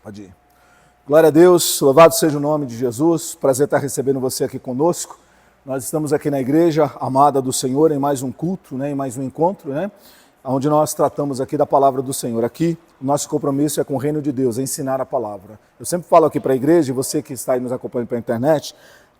Pode ir. Glória a Deus, louvado seja o nome de Jesus. Prazer estar recebendo você aqui conosco. Nós estamos aqui na igreja amada do Senhor em mais um culto, em mais um encontro, onde nós tratamos aqui da palavra do Senhor. Aqui, o nosso compromisso é com o reino de Deus, é ensinar a palavra. Eu sempre falo aqui para a igreja, e você que está aí nos acompanhando pela internet,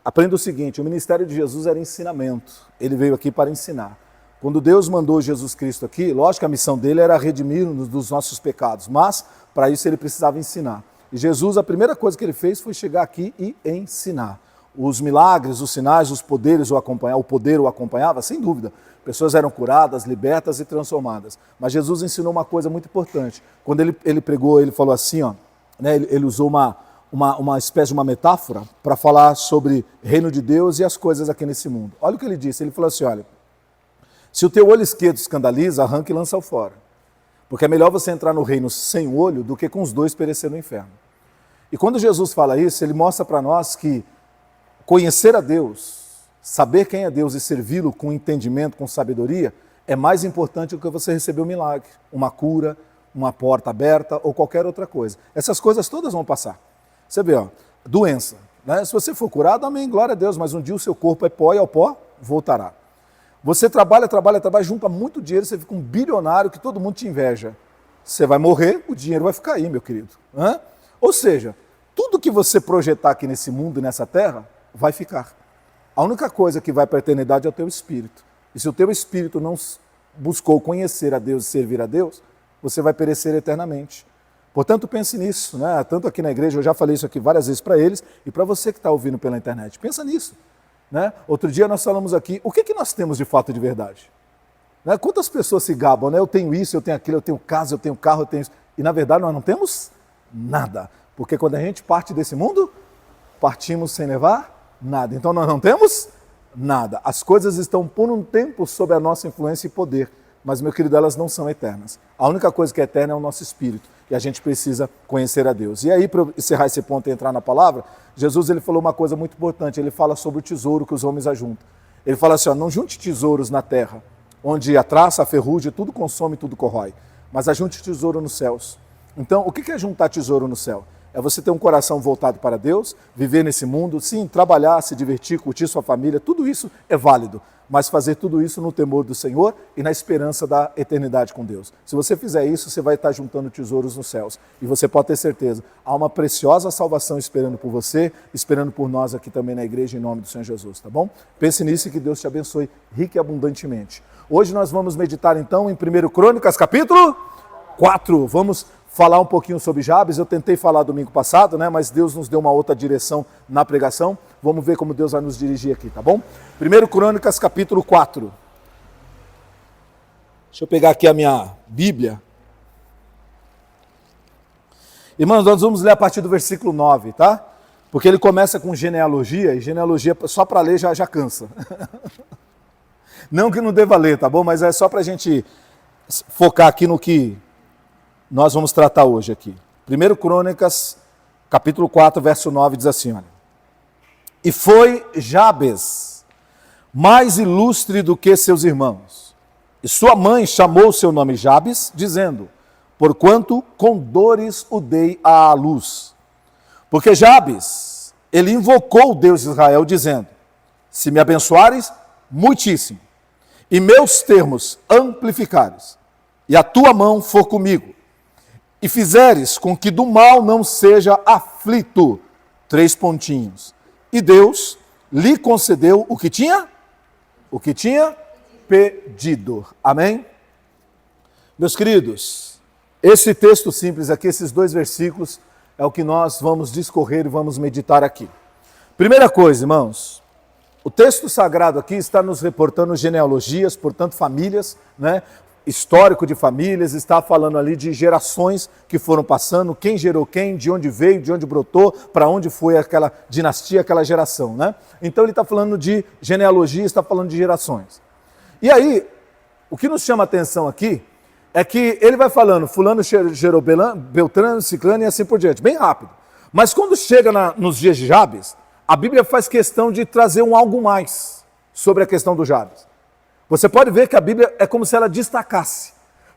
aprenda o seguinte: o ministério de Jesus era ensinamento. Ele veio aqui para ensinar. Quando Deus mandou Jesus Cristo aqui, lógico que a missão dele era redimir-nos dos nossos pecados, mas para isso ele precisava ensinar. E Jesus, a primeira coisa que ele fez foi chegar aqui e ensinar. Os milagres, os sinais, os poderes o poder o acompanhava, sem dúvida. Pessoas eram curadas, libertas e transformadas. Mas Jesus ensinou uma coisa muito importante. Quando ele pregou, ele falou assim, ele usou uma espécie de uma metáfora para falar sobre o reino de Deus e as coisas aqui nesse mundo. Olha o que ele disse, ele falou assim, olha, se o teu olho esquerdo escandaliza, arranca e lança-o fora. Porque é melhor você entrar no reino sem olho do que com os dois perecer no inferno. E quando Jesus fala isso, ele mostra para nós que conhecer a Deus, saber quem é Deus e servi-lo com entendimento, com sabedoria, é mais importante do que você receber um milagre, uma cura, uma porta aberta ou qualquer outra coisa. Essas coisas todas vão passar. Você vê, doença. Se você for curado, amém, glória a Deus, mas um dia o seu corpo é pó e ao pó voltará. Você trabalha, junta muito dinheiro, você fica um bilionário que todo mundo te inveja. Você vai morrer, o dinheiro vai ficar aí, meu querido. Ou seja, tudo que você projetar aqui nesse mundo e nessa terra, vai ficar. A única coisa que vai para a eternidade é o teu espírito. E se o teu espírito não buscou conhecer a Deus e servir a Deus, você vai perecer eternamente. Portanto, pense nisso, Tanto aqui na igreja, eu já falei isso aqui várias vezes para eles, e para você que está ouvindo pela internet, pensa nisso. Outro dia nós falamos aqui, o que nós temos de fato de verdade? Quantas pessoas se gabam, eu tenho isso, eu tenho aquilo, eu tenho casa, eu tenho carro, eu tenho isso. E na verdade nós não temos nada. Porque quando a gente parte desse mundo, partimos sem levar nada. Então nós não temos nada. As coisas estão por um tempo sob a nossa influência e poder. Mas, meu querido, elas não são eternas. A única coisa que é eterna é o nosso espírito. E a gente precisa conhecer a Deus. E aí, para encerrar esse ponto e entrar na palavra, Jesus ele falou uma coisa muito importante. Ele fala sobre o tesouro que os homens ajuntam. Ele fala assim, não junte tesouros na terra, onde a traça, a ferrugem, tudo consome, tudo corrói. Mas ajunte tesouro nos céus. Então, o que é juntar tesouro no céu? É você ter um coração voltado para Deus, viver nesse mundo, sim, trabalhar, se divertir, curtir sua família, tudo isso é válido. Mas fazer tudo isso no temor do Senhor e na esperança da eternidade com Deus. Se você fizer isso, você vai estar juntando tesouros nos céus. E você pode ter certeza, há uma preciosa salvação esperando por você, esperando por nós aqui também na igreja, em nome do Senhor Jesus, tá bom? Pense nisso e que Deus te abençoe rica e abundantemente. Hoje nós vamos meditar então em 1 Crônicas, capítulo 4. Vamos falar um pouquinho sobre Jabes. Eu tentei falar domingo passado, mas Deus nos deu uma outra direção na pregação. Vamos ver como Deus vai nos dirigir aqui, tá bom? 1 Crônicas, capítulo 4. Deixa eu pegar aqui a minha Bíblia. Irmãos, nós vamos ler a partir do versículo 9, tá? Porque ele começa com genealogia, e genealogia só para ler já cansa. Não que não deva ler, tá bom? Mas é só para a gente focar aqui no que nós vamos tratar hoje aqui. 1 Crônicas, capítulo 4, verso 9, diz assim, olha. E foi Jabes mais ilustre do que seus irmãos. E sua mãe chamou seu nome Jabes, dizendo, porquanto com dores o dei à luz. Porque Jabes, ele invocou o Deus de Israel, dizendo, se me abençoares, muitíssimo, e meus termos amplificares, e a tua mão for comigo, e fizeres com que do mal não seja aflito, 3 pontinhos. E Deus lhe concedeu o que tinha? O que tinha pedido. Amém? Meus queridos, esse texto simples aqui, esses 2 versículos, é o que nós vamos discorrer e vamos meditar aqui. Primeira coisa, irmãos, o texto sagrado aqui está nos reportando genealogias, portanto famílias, histórico de famílias, está falando ali de gerações que foram passando, quem gerou quem, de onde veio, de onde brotou, para onde foi aquela dinastia, aquela geração, Então ele está falando de genealogia, está falando de gerações. E aí, o que nos chama a atenção aqui é que ele vai falando, fulano gerou Beltrano, Ciclano e assim por diante, bem rápido. Mas quando chega nos dias de Jabes, a Bíblia faz questão de trazer um algo mais sobre a questão do Jabes. Você pode ver que a Bíblia é como se ela destacasse.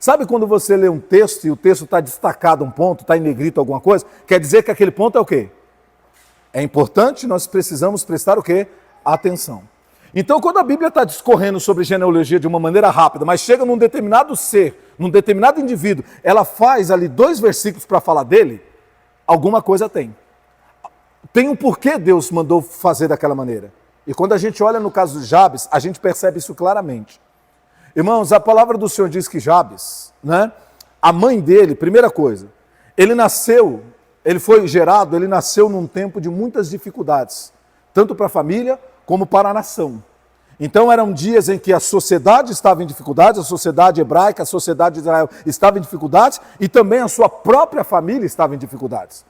Sabe quando você lê um texto e o texto está destacado um ponto, está em negrito alguma coisa? Quer dizer que aquele ponto é o quê? É importante, nós precisamos prestar o quê? Atenção. Então, quando a Bíblia está discorrendo sobre genealogia de uma maneira rápida, mas chega num determinado ser, num determinado indivíduo, ela faz ali 2 versículos para falar dele, alguma coisa tem. Tem um porquê Deus mandou fazer daquela maneira. E quando a gente olha no caso de Jabes, a gente percebe isso claramente. Irmãos, a palavra do Senhor diz que Jabes, né, a mãe dele, primeira coisa, ele foi gerado, ele nasceu num tempo de muitas dificuldades, tanto para a família como para a nação. Então eram dias em que a sociedade estava em dificuldades, a sociedade hebraica, a sociedade de Israel estava em dificuldades e também a sua própria família estava em dificuldades.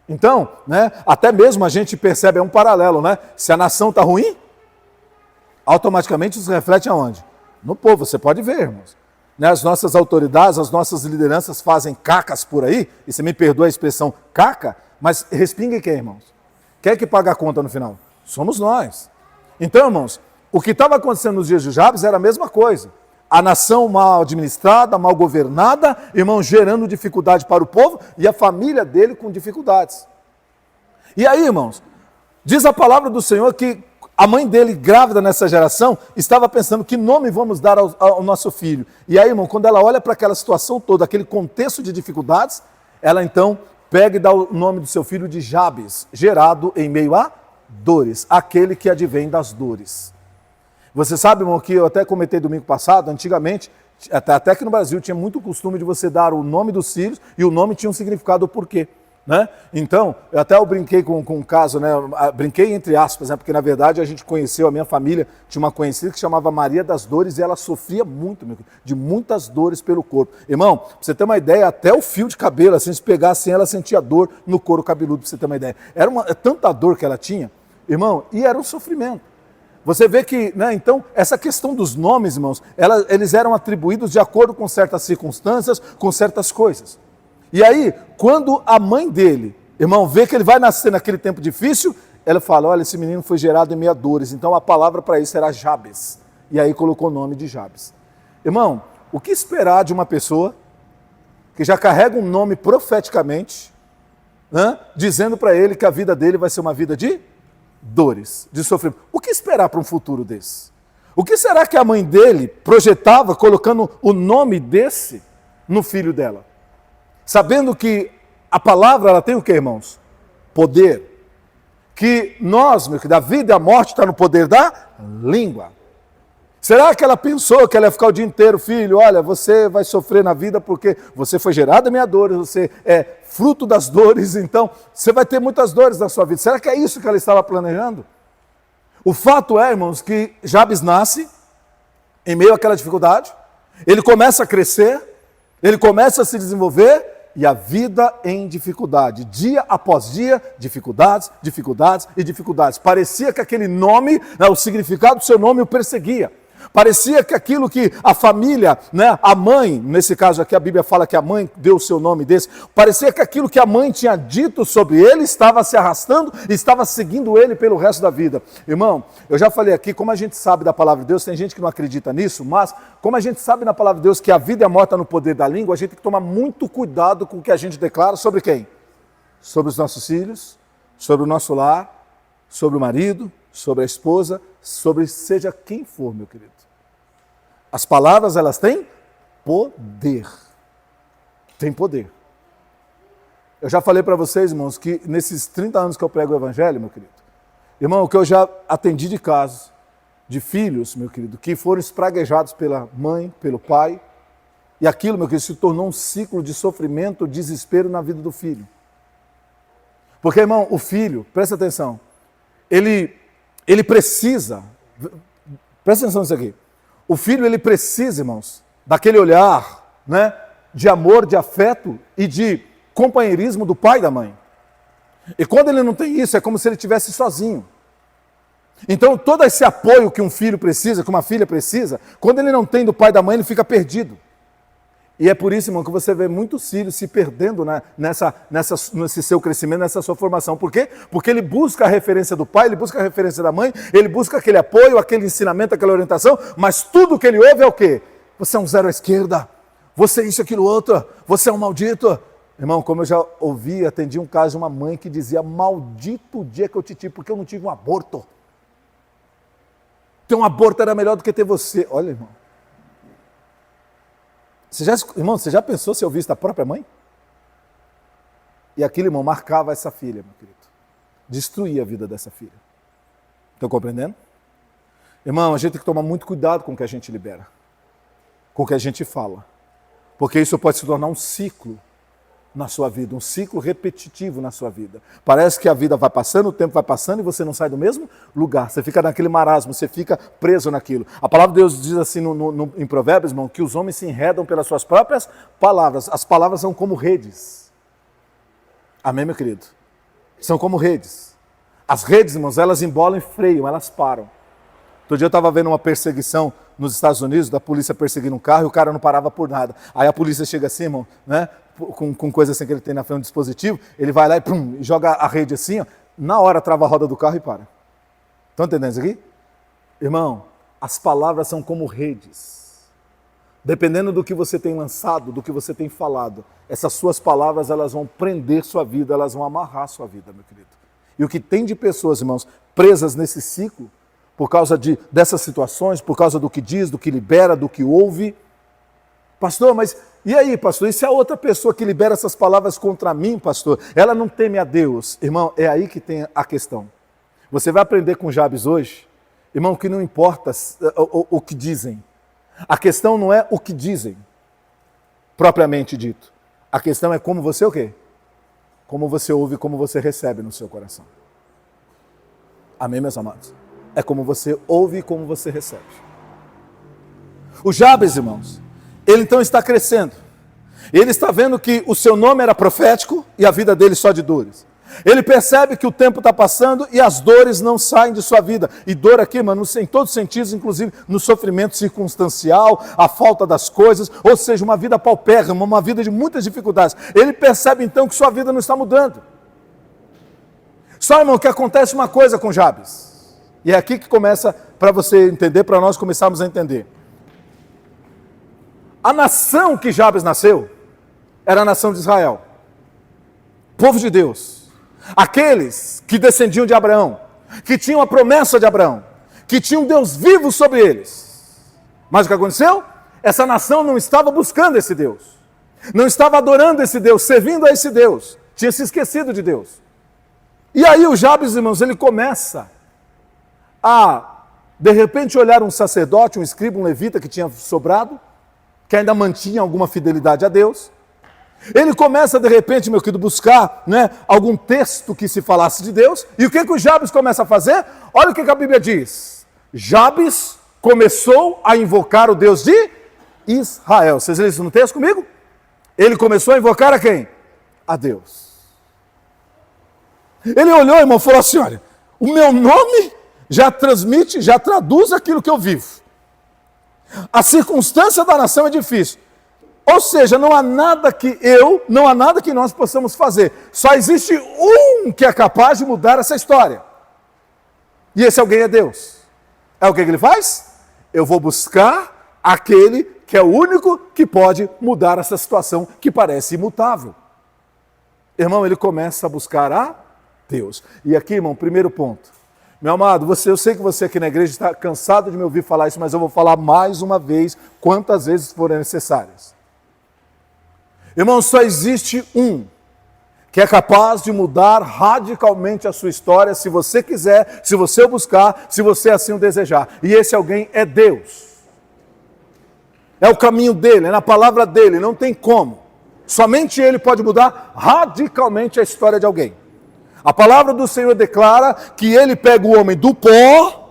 Então, né, até mesmo a gente percebe, é um paralelo, né? Se a nação está ruim, automaticamente isso reflete aonde? No povo, você pode ver, irmãos. Né, as nossas autoridades, as nossas lideranças fazem cacas por aí, e você me perdoa a expressão caca, mas respinga em quem, irmãos? Quem é que paga a conta no final? Somos nós. Então, irmãos, o que estava acontecendo nos dias de Jabes era a mesma coisa. A nação mal administrada, mal governada, irmão, gerando dificuldade para o povo e a família dele com dificuldades. E aí, irmãos, diz a palavra do Senhor que a mãe dele, grávida nessa geração, estava pensando que nome vamos dar ao nosso filho. E aí, irmão, quando ela olha para aquela situação toda, aquele contexto de dificuldades, ela então pega e dá o nome do seu filho de Jabes, gerado em meio a dores, aquele que advém das dores. Você sabe, irmão, que eu até comentei domingo passado, antigamente, até que no Brasil tinha muito costume de você dar o nome dos filhos e o nome tinha um significado, o porquê. Né? Então, eu brinquei com um caso, né? Brinquei entre aspas, né? Porque na verdade a gente conheceu, a minha família tinha uma conhecida que chamava Maria das Dores e ela sofria muito, de muitas dores pelo corpo. Irmão, pra você ter uma ideia, até o fio de cabelo, assim, se pegasse assim, ela sentia dor no couro cabeludo, pra você ter uma ideia. Era tanta dor que ela tinha, irmão, e era um sofrimento. Você vê que, né, então, essa questão dos nomes, irmãos, eles eram atribuídos de acordo com certas circunstâncias, com certas coisas. E aí, quando a mãe dele, irmão, vê que ele vai nascer naquele tempo difícil, ela fala, olha, esse menino foi gerado em meio a dores, então a palavra para isso era Jabes. E aí colocou o nome de Jabes. Irmão, o que esperar de uma pessoa que já carrega um nome profeticamente, né, dizendo para ele que a vida dele vai ser uma vida de dores, de sofrimento? O que esperar para um futuro desse? O que será que a mãe dele projetava colocando o nome desse no filho dela? Sabendo que a palavra, ela tem o que, irmãos? Poder. Que nós, que da vida e a morte está no poder da língua. Será que ela pensou que ela ia ficar o dia inteiro, filho, olha, você vai sofrer na vida porque você foi gerado em meia dores, você é fruto das dores, então você vai ter muitas dores na sua vida. Será que é isso que ela estava planejando? O fato é, irmãos, que Jabes nasce em meio àquela dificuldade, ele começa a crescer, ele começa a se desenvolver, e a vida em dificuldade, dia após dia, dificuldades, dificuldades e dificuldades. Parecia que aquele nome, o significado do seu nome o perseguia. Parecia que aquilo que a família, né, a mãe, nesse caso aqui a Bíblia fala que a mãe deu o seu nome desse, parecia que aquilo que a mãe tinha dito sobre ele estava se arrastando e estava seguindo ele pelo resto da vida. Irmão, eu já falei aqui, como a gente sabe da palavra de Deus, tem gente que não acredita nisso, mas como a gente sabe na palavra de Deus que a vida e a morte estão no poder da língua, a gente tem que tomar muito cuidado com o que a gente declara sobre quem? Sobre os nossos filhos, sobre o nosso lar, sobre o marido, sobre a esposa, sobre seja quem for, meu querido. As palavras, elas têm poder. Tem poder. Eu já falei para vocês, irmãos, que nesses 30 anos que eu prego o evangelho, meu querido, irmão, que eu já atendi de casos de filhos, meu querido, que foram espraguejados pela mãe, pelo pai, e aquilo, meu querido, se tornou um ciclo de sofrimento, desespero na vida do filho. Porque, irmão, o filho, presta atenção, ele precisa, presta atenção nisso aqui, o filho, ele precisa, irmãos, daquele olhar, né, de amor, de afeto e de companheirismo do pai e da mãe. E quando ele não tem isso, é como se ele estivesse sozinho. Então, todo esse apoio que um filho precisa, que uma filha precisa, quando ele não tem do pai e da mãe, ele fica perdido. E é por isso, irmão, que você vê muitos filhos se perdendo, né, nesse seu crescimento, nessa sua formação. Por quê? Porque ele busca a referência do pai, ele busca a referência da mãe, ele busca aquele apoio, aquele ensinamento, aquela orientação, mas tudo que ele ouve é o quê? Você é um zero à esquerda, você isso, aquilo, outro, você é um maldito. Irmão, como eu já ouvi, atendi um caso de uma mãe que dizia, maldito o dia que eu te tive, porque eu não tive um aborto. Ter um aborto era melhor do que ter você. Olha, irmão. Você já pensou se eu visse da própria mãe? E aquele irmão marcava essa filha, meu querido. Destruía a vida dessa filha. Estão compreendendo? Irmão, a gente tem que tomar muito cuidado com o que a gente libera. Com o que a gente fala. Porque isso pode se tornar um ciclo na sua vida, um ciclo repetitivo na sua vida. Parece que a vida vai passando, o tempo vai passando e você não sai do mesmo lugar. Você fica naquele marasmo, você fica preso naquilo. A palavra de Deus diz assim em Provérbios, irmão, que os homens se enredam pelas suas próprias palavras. As palavras são como redes. Amém, meu querido? São como redes. As redes, irmãos, elas embolam e freiam, elas param. Outro dia eu estava vendo uma perseguição nos Estados Unidos, da polícia perseguindo um carro e o cara não parava por nada. Aí a polícia chega assim, irmão, né, com coisa assim que ele tem na frente do dispositivo, ele vai lá e, pum, e joga a rede assim, ó, na hora trava a roda do carro e para. Estão entendendo isso aqui? Irmão, as palavras são como redes. Dependendo do que você tem lançado, do que você tem falado, essas suas palavras, elas vão prender sua vida, elas vão amarrar sua vida, meu querido. E o que tem de pessoas, irmãos, presas nesse ciclo, por causa dessas situações, por causa do que diz, do que libera, do que ouve. Pastor, mas e aí, pastor? E se a outra pessoa que libera essas palavras contra mim, pastor, ela não teme a Deus? Irmão, é aí que tem a questão. Você vai aprender com Jabes hoje, irmão, que não importa o que dizem. A questão não é o que dizem, propriamente dito. A questão é como você o quê? Como você ouve, como você recebe no seu coração. Amém, meus amados? É como você ouve e como você recebe. O Jabes, irmãos, ele então está crescendo. Ele está vendo que o seu nome era profético e a vida dele só de dores. Ele percebe que o tempo está passando e as dores não saem de sua vida. E dor aqui, mano, em todos os sentidos, inclusive no sofrimento circunstancial, a falta das coisas, ou seja, uma vida paupérrima, uma vida de muitas dificuldades. Ele percebe então que sua vida não está mudando. Só, irmão, que acontece uma coisa com Jabes. E é aqui que começa para você entender, para nós começarmos a entender. A nação que Jabes nasceu era a nação de Israel. Povo de Deus. Aqueles que descendiam de Abraão, que tinham a promessa de Abraão, que tinham Deus vivo sobre eles. Mas o que aconteceu? Essa nação não estava buscando esse Deus. Não estava adorando esse Deus, servindo a esse Deus. Tinha se esquecido de Deus. E aí o Jabes, irmãos, ele começa a, de repente, olhar um sacerdote, um escriba, um levita que tinha sobrado, que ainda mantinha alguma fidelidade a Deus. Ele começa, de repente, meu querido, buscar, né, algum texto que se falasse de Deus. E o que o Jabes começa a fazer? Olha o que a Bíblia diz. Jabes começou a invocar o Deus de Israel. Vocês leram isso no texto comigo? Ele começou a invocar a quem? A Deus. Ele olhou, irmão, e falou assim, olha, o meu nome já transmite, já traduz aquilo que eu vivo. A circunstância da nação é difícil. Ou seja, não há nada que nós possamos fazer. Só existe um que é capaz de mudar essa história. E esse alguém é Deus. É o que ele faz? Eu vou buscar aquele que é o único que pode mudar essa situação que parece imutável. Irmão, ele começa a buscar a Deus. E aqui, irmão, primeiro ponto. Meu amado, eu sei que você aqui na igreja está cansado de me ouvir falar isso, mas eu vou falar mais uma vez, quantas vezes forem necessárias. Irmão, só existe um que é capaz de mudar radicalmente a sua história, se você quiser, se você o buscar, se você assim o desejar. E esse alguém é Deus. É o caminho dele, é na palavra dele, não tem como. Somente ele pode mudar radicalmente a história de alguém. A palavra do Senhor declara que ele pega o homem do pó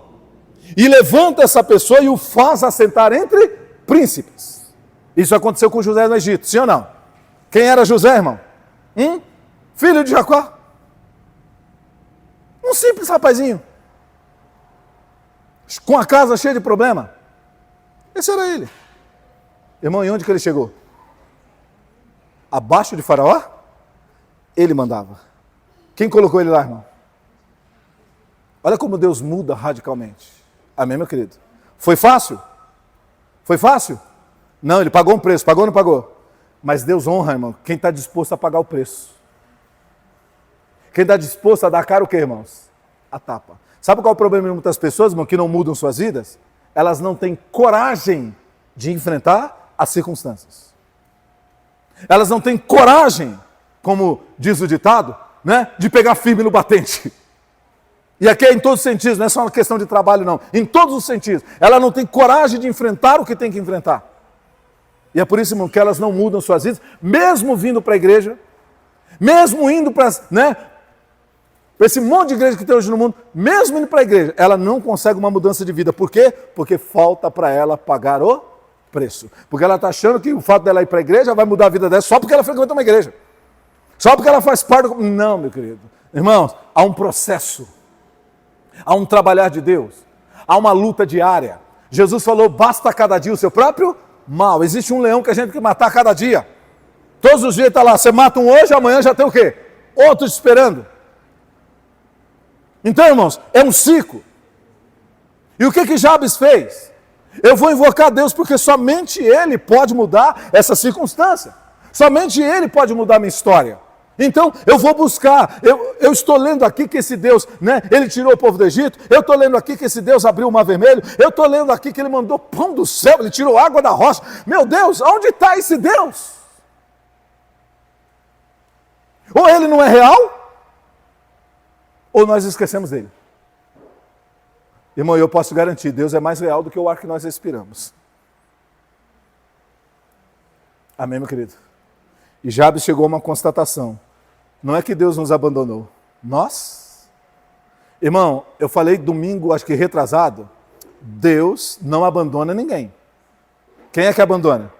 e levanta essa pessoa e o faz assentar entre príncipes. Isso aconteceu com José no Egito, sim ou não? Quem era José, irmão? Filho de Jacó. Um simples rapazinho. Com a casa cheia de problema. Esse era ele. Irmão, e onde que ele chegou? Abaixo de Faraó? Ele mandava. Quem colocou ele lá, irmão? Olha como Deus muda radicalmente. Amém, meu querido? Foi fácil? Foi fácil? Não, ele pagou um preço, pagou ou não pagou? Mas Deus honra, irmão, quem está disposto a pagar o preço. Quem está disposto a dar cara o quê, irmãos? A tapa. Sabe qual é o problema de muitas pessoas, irmão, que não mudam suas vidas? Elas não têm coragem de enfrentar as circunstâncias. Elas não têm coragem, como diz o ditado, né, de pegar firme no batente. E aqui é em todos os sentidos, não é só uma questão de trabalho, não. Em todos os sentidos. Ela não tem coragem de enfrentar o que tem que enfrentar. E é por isso, irmão, que elas não mudam suas vidas, mesmo vindo para a igreja, mesmo indo para, né, para esse monte de igreja que tem hoje no mundo, mesmo indo para a igreja, ela não consegue uma mudança de vida. Por quê? Porque falta para ela pagar o preço. Porque ela está achando que o fato dela ir para a igreja vai mudar a vida dela só porque ela frequenta uma igreja. Só porque ela faz parte do... Não, meu querido. Irmãos, há um processo. Há um trabalhar de Deus. Há uma luta diária. Jesus falou, basta cada dia o seu próprio mal. Existe um leão que a gente tem que matar cada dia. Todos os dias está lá. Você mata um hoje, amanhã já tem o quê? Outro te esperando. Então, irmãos, é um ciclo. E o que Jabes fez? Eu vou invocar Deus porque somente Ele pode mudar essa circunstância. Somente Ele pode mudar a minha história. Então, eu vou buscar, eu estou lendo aqui que esse Deus, né, Ele tirou o povo do Egito, eu estou lendo aqui que esse Deus abriu o mar vermelho, eu estou lendo aqui que Ele mandou pão do céu, Ele tirou água da rocha. Meu Deus, onde está esse Deus? Ou Ele não é real, ou nós esquecemos dele. Irmão, eu posso garantir, Deus é mais real do que o ar que nós respiramos. Amém, meu querido? E Jabes chegou a uma constatação. Não é que Deus nos abandonou. Nós? Irmão, eu falei domingo, acho que retrasado, Deus não abandona ninguém. Quem é que abandona?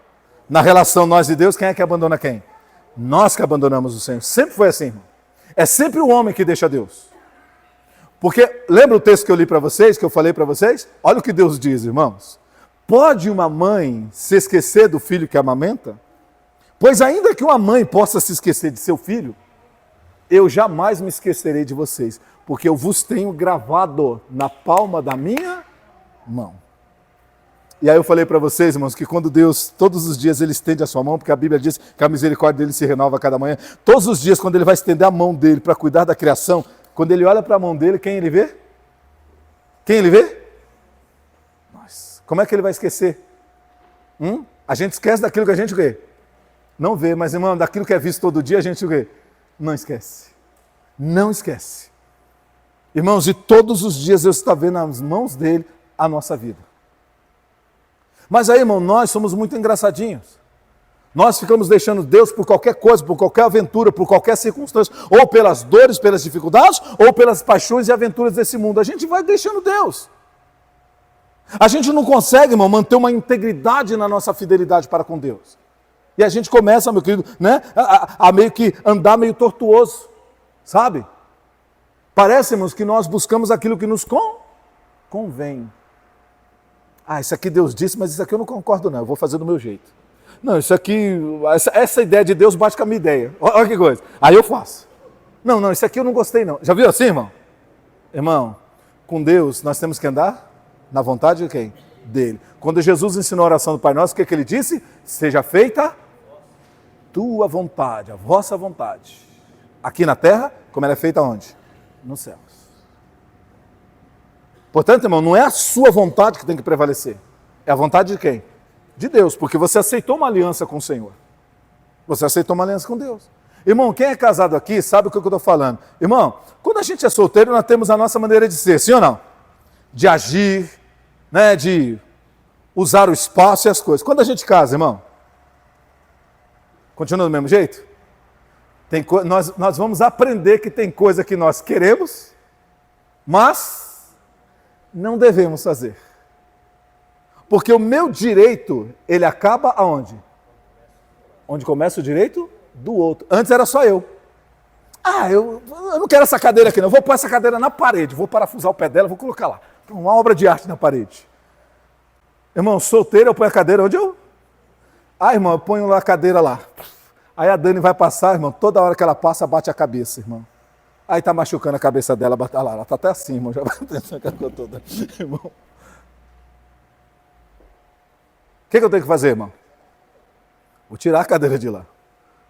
Na relação nós e Deus, quem é que abandona quem? Nós que abandonamos o Senhor. Sempre foi assim, irmão. É sempre o homem que deixa Deus. Porque, lembra o texto que eu li para vocês, que eu falei para vocês? Olha o que Deus diz, irmãos. Pode uma mãe se esquecer do filho que amamenta? Pois ainda que uma mãe possa se esquecer de seu filho, eu jamais me esquecerei de vocês, porque eu vos tenho gravado na palma da minha mão. E aí eu falei para vocês, irmãos, que quando Deus, todos os dias Ele estende a sua mão, porque a Bíblia diz que a misericórdia dEle se renova a cada manhã, todos os dias quando Ele vai estender a mão dEle para cuidar da criação, quando Ele olha para a mão dEle, quem Ele vê? Quem Ele vê? Nós. Como é que Ele vai esquecer? A gente esquece daquilo que a gente vê. Não vê, mas irmão, daquilo que é visto todo dia, a gente o quê? Não esquece. Não esquece. Irmãos, e todos os dias Deus está vendo nas mãos dele a nossa vida. Mas aí, irmão, nós somos muito engraçadinhos. Nós ficamos deixando Deus por qualquer coisa, por qualquer aventura, por qualquer circunstância, ou pelas dores, pelas dificuldades, ou pelas paixões e aventuras desse mundo. A gente vai deixando Deus. A gente não consegue, irmão, manter uma integridade na nossa fidelidade para com Deus. E a gente começa, meu querido, né, a meio que andar meio tortuoso, sabe? Parecemos que nós buscamos aquilo que nos convém. Ah, isso aqui Deus disse, mas isso aqui eu não concordo não, eu vou fazer do meu jeito. Não, isso aqui, essa ideia de Deus bate com a minha ideia. Olha que coisa. Aí eu faço. Não, isso aqui eu não gostei não. Já viu assim, irmão? Irmão, com Deus nós temos que andar na vontade de quem? Dele. Quando Jesus ensinou a oração do Pai Nosso, o que ele disse? Seja feita tua vontade, a vossa vontade. Aqui na terra, como ela é feita onde? Nos céus. Portanto, irmão, não é a sua vontade que tem que prevalecer. É a vontade de quem? De Deus, porque você aceitou uma aliança com o Senhor. Você aceitou uma aliança com Deus. Irmão, quem é casado aqui sabe o que eu estou falando. Irmão, quando a gente é solteiro, nós temos a nossa maneira de ser, sim ou não? De agir, né, de usar o espaço e as coisas. Quando a gente casa, irmão, continua do mesmo jeito? Nós vamos aprender que tem coisa que nós queremos, mas não devemos fazer. Porque o meu direito, ele acaba aonde? Onde começa o direito do outro. Antes era só eu. Eu não quero essa cadeira aqui não, eu vou pôr essa cadeira na parede, vou parafusar o pé dela, vou colocar lá. Uma obra de arte na parede. Irmão, solteiro, eu ponho a cadeira onde eu... irmão, eu ponho a cadeira lá. Aí a Dani vai passar, irmão, toda hora que ela passa, bate a cabeça, irmão. Aí tá machucando a cabeça dela, lá, ela tá até assim, irmão, já vai pensando que toda. Irmão. O que eu tenho que fazer, irmão? Vou tirar a cadeira de lá.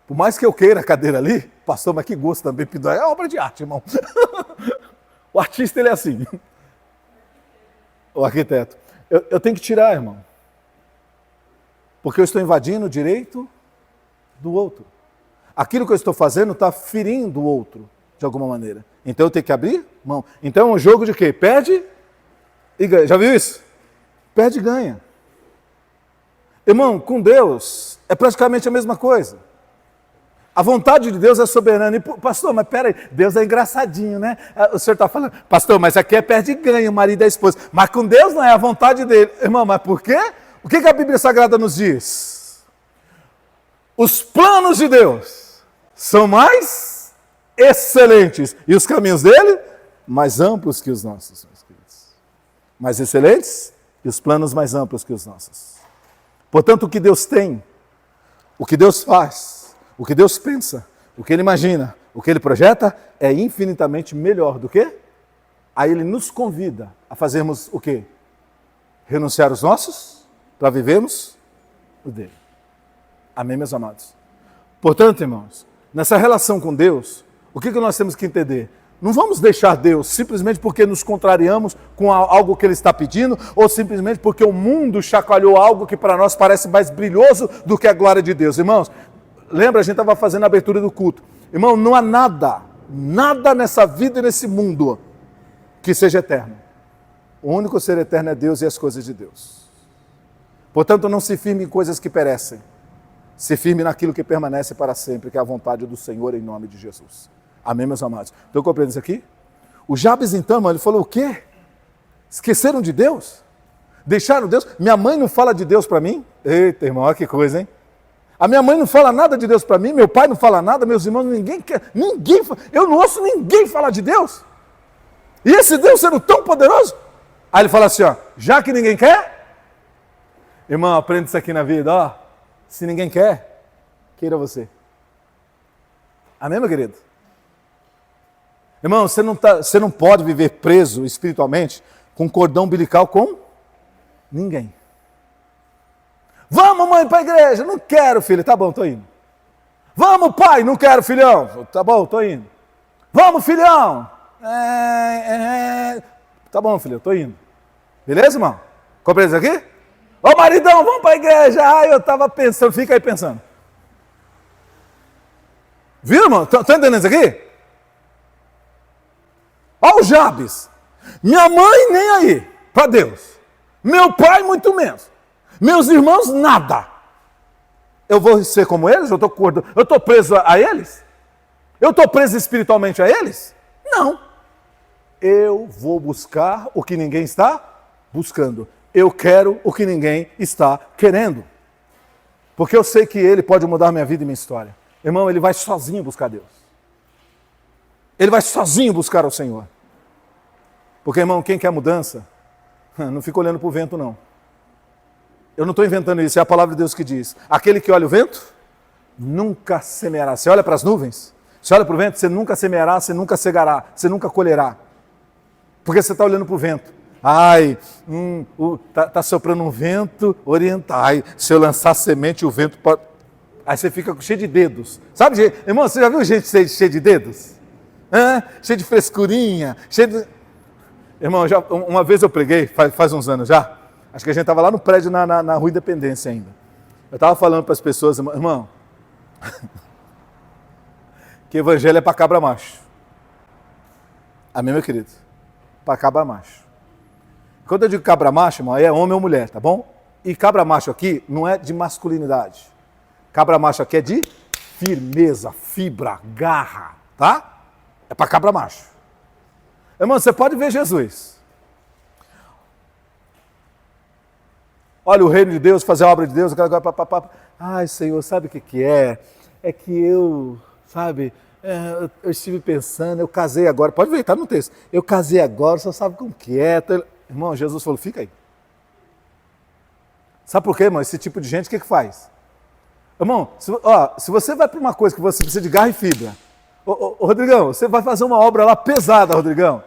Por mais que eu queira a cadeira ali, pastor, mas que gosto também, é obra de arte, irmão. O artista, ele é assim. O arquiteto. Eu tenho que tirar, irmão. Porque eu estou invadindo o direito do outro. Aquilo que eu estou fazendo está ferindo o outro, de alguma maneira. Então eu tenho que abrir mão. Então é um jogo de quê? Perde e ganha. Já viu isso? Perde e ganha. Irmão, com Deus é praticamente a mesma coisa. A vontade de Deus é soberana. E, pastor, mas peraí, Deus é engraçadinho, né? O senhor está falando, pastor, mas aqui é perde e ganha, o marido e a esposa. Mas com Deus não é a vontade dele. Irmão, mas por quê? O que a Bíblia Sagrada nos diz? Os planos de Deus são mais excelentes. E os caminhos dele, mais amplos que os nossos, meus queridos. Mais excelentes e os planos mais amplos que os nossos. Portanto, o que Deus tem, o que Deus faz, o que Deus pensa, o que Ele imagina, o que Ele projeta, é infinitamente melhor do que? Aí Ele nos convida a fazermos o quê? Renunciar os nossos, para vivermos o dele. Amém, meus amados? Portanto, irmãos, nessa relação com Deus, o que nós temos que entender? Não vamos deixar Deus simplesmente porque nos contrariamos com algo que Ele está pedindo, ou simplesmente porque o mundo chacoalhou algo que para nós parece mais brilhoso do que a glória de Deus. Irmãos, lembra, a gente estava fazendo a abertura do culto. Irmão, não há nada nessa vida e nesse mundo que seja eterno. O único ser eterno é Deus e as coisas de Deus. Portanto, não se firme em coisas que perecem. Se firme naquilo que permanece para sempre, que é a vontade do Senhor em nome de Jesus. Amém, meus amados? Estão compreendendo isso aqui? O Jabes, então, irmão, ele falou o quê? Esqueceram de Deus? Deixaram Deus? Minha mãe não fala de Deus para mim? Eita, irmão, olha que coisa, hein? A minha mãe não fala nada de Deus para mim, meu pai não fala nada, meus irmãos, eu não ouço ninguém falar de Deus. E esse Deus sendo tão poderoso? Aí ele fala assim, ó, já que ninguém quer, irmão, aprende isso aqui na vida, ó, se ninguém quer, queira você. Amém, meu querido? Irmão, você não pode viver preso espiritualmente com cordão umbilical com ninguém. Vamos, mãe, para a igreja. Não quero, filho. Tá bom, tô indo. Vamos, pai. Não quero, filhão. Tá bom, tô indo. Vamos, filhão. Tá bom, filho, tô indo. Beleza, irmão? Compreende isso aqui? Ô, maridão, vamos para a igreja. Ai, eu tava pensando. Fica aí pensando. Viu, irmão? Tá entendendo isso aqui? Olha o Jabes. Minha mãe nem aí, para Deus. Meu pai, muito menos. Meus irmãos, nada. Eu vou ser como eles? Eu estou preso a eles? Eu estou preso espiritualmente a eles? Não. Eu vou buscar o que ninguém está buscando. Eu quero o que ninguém está querendo. Porque eu sei que Ele pode mudar minha vida e minha história. Irmão, ele vai sozinho buscar Deus. Ele vai sozinho buscar o Senhor. Porque, irmão, quem quer mudança, não fica olhando para o vento, não. Eu não estou inventando isso, é a palavra de Deus que diz. Aquele que olha o vento, nunca semeará. Você olha para as nuvens, você olha para o vento, você nunca semeará, você nunca cegará, você nunca colherá. Porque você está olhando para o vento. Ai, tá soprando um vento oriental. Ai, se eu lançar semente, o vento pode... Aí você fica cheio de dedos. Sabe, irmão, você já viu gente cheia de dedos? Cheio de frescurinha, cheio de... Irmão, uma vez eu preguei, faz uns anos já, acho que a gente estava lá no prédio na Rua Independência ainda. Eu estava falando para as pessoas, irmão, que evangelho é para cabra macho. Amém, meu querido? Para cabra macho. Quando eu digo cabra macho, irmão, é homem ou mulher, tá bom? E cabra macho aqui não é de masculinidade. Cabra macho aqui é de firmeza, fibra, garra, tá? É para cabra macho. Irmão, você pode ver Jesus. Olha o reino de Deus, fazer a obra de Deus. Ai, Senhor, sabe o que é? É que eu, sabe, eu estive pensando, eu casei agora. Pode ver, está no texto. Eu casei agora, só sabe como que é. Irmão, Jesus falou, fica aí. Sabe por quê, irmão? Esse tipo de gente, o que faz? Irmão, se você vai para uma coisa que você precisa de garra e fibra, ô, Rodrigão, você vai fazer uma obra lá pesada, Rodrigão.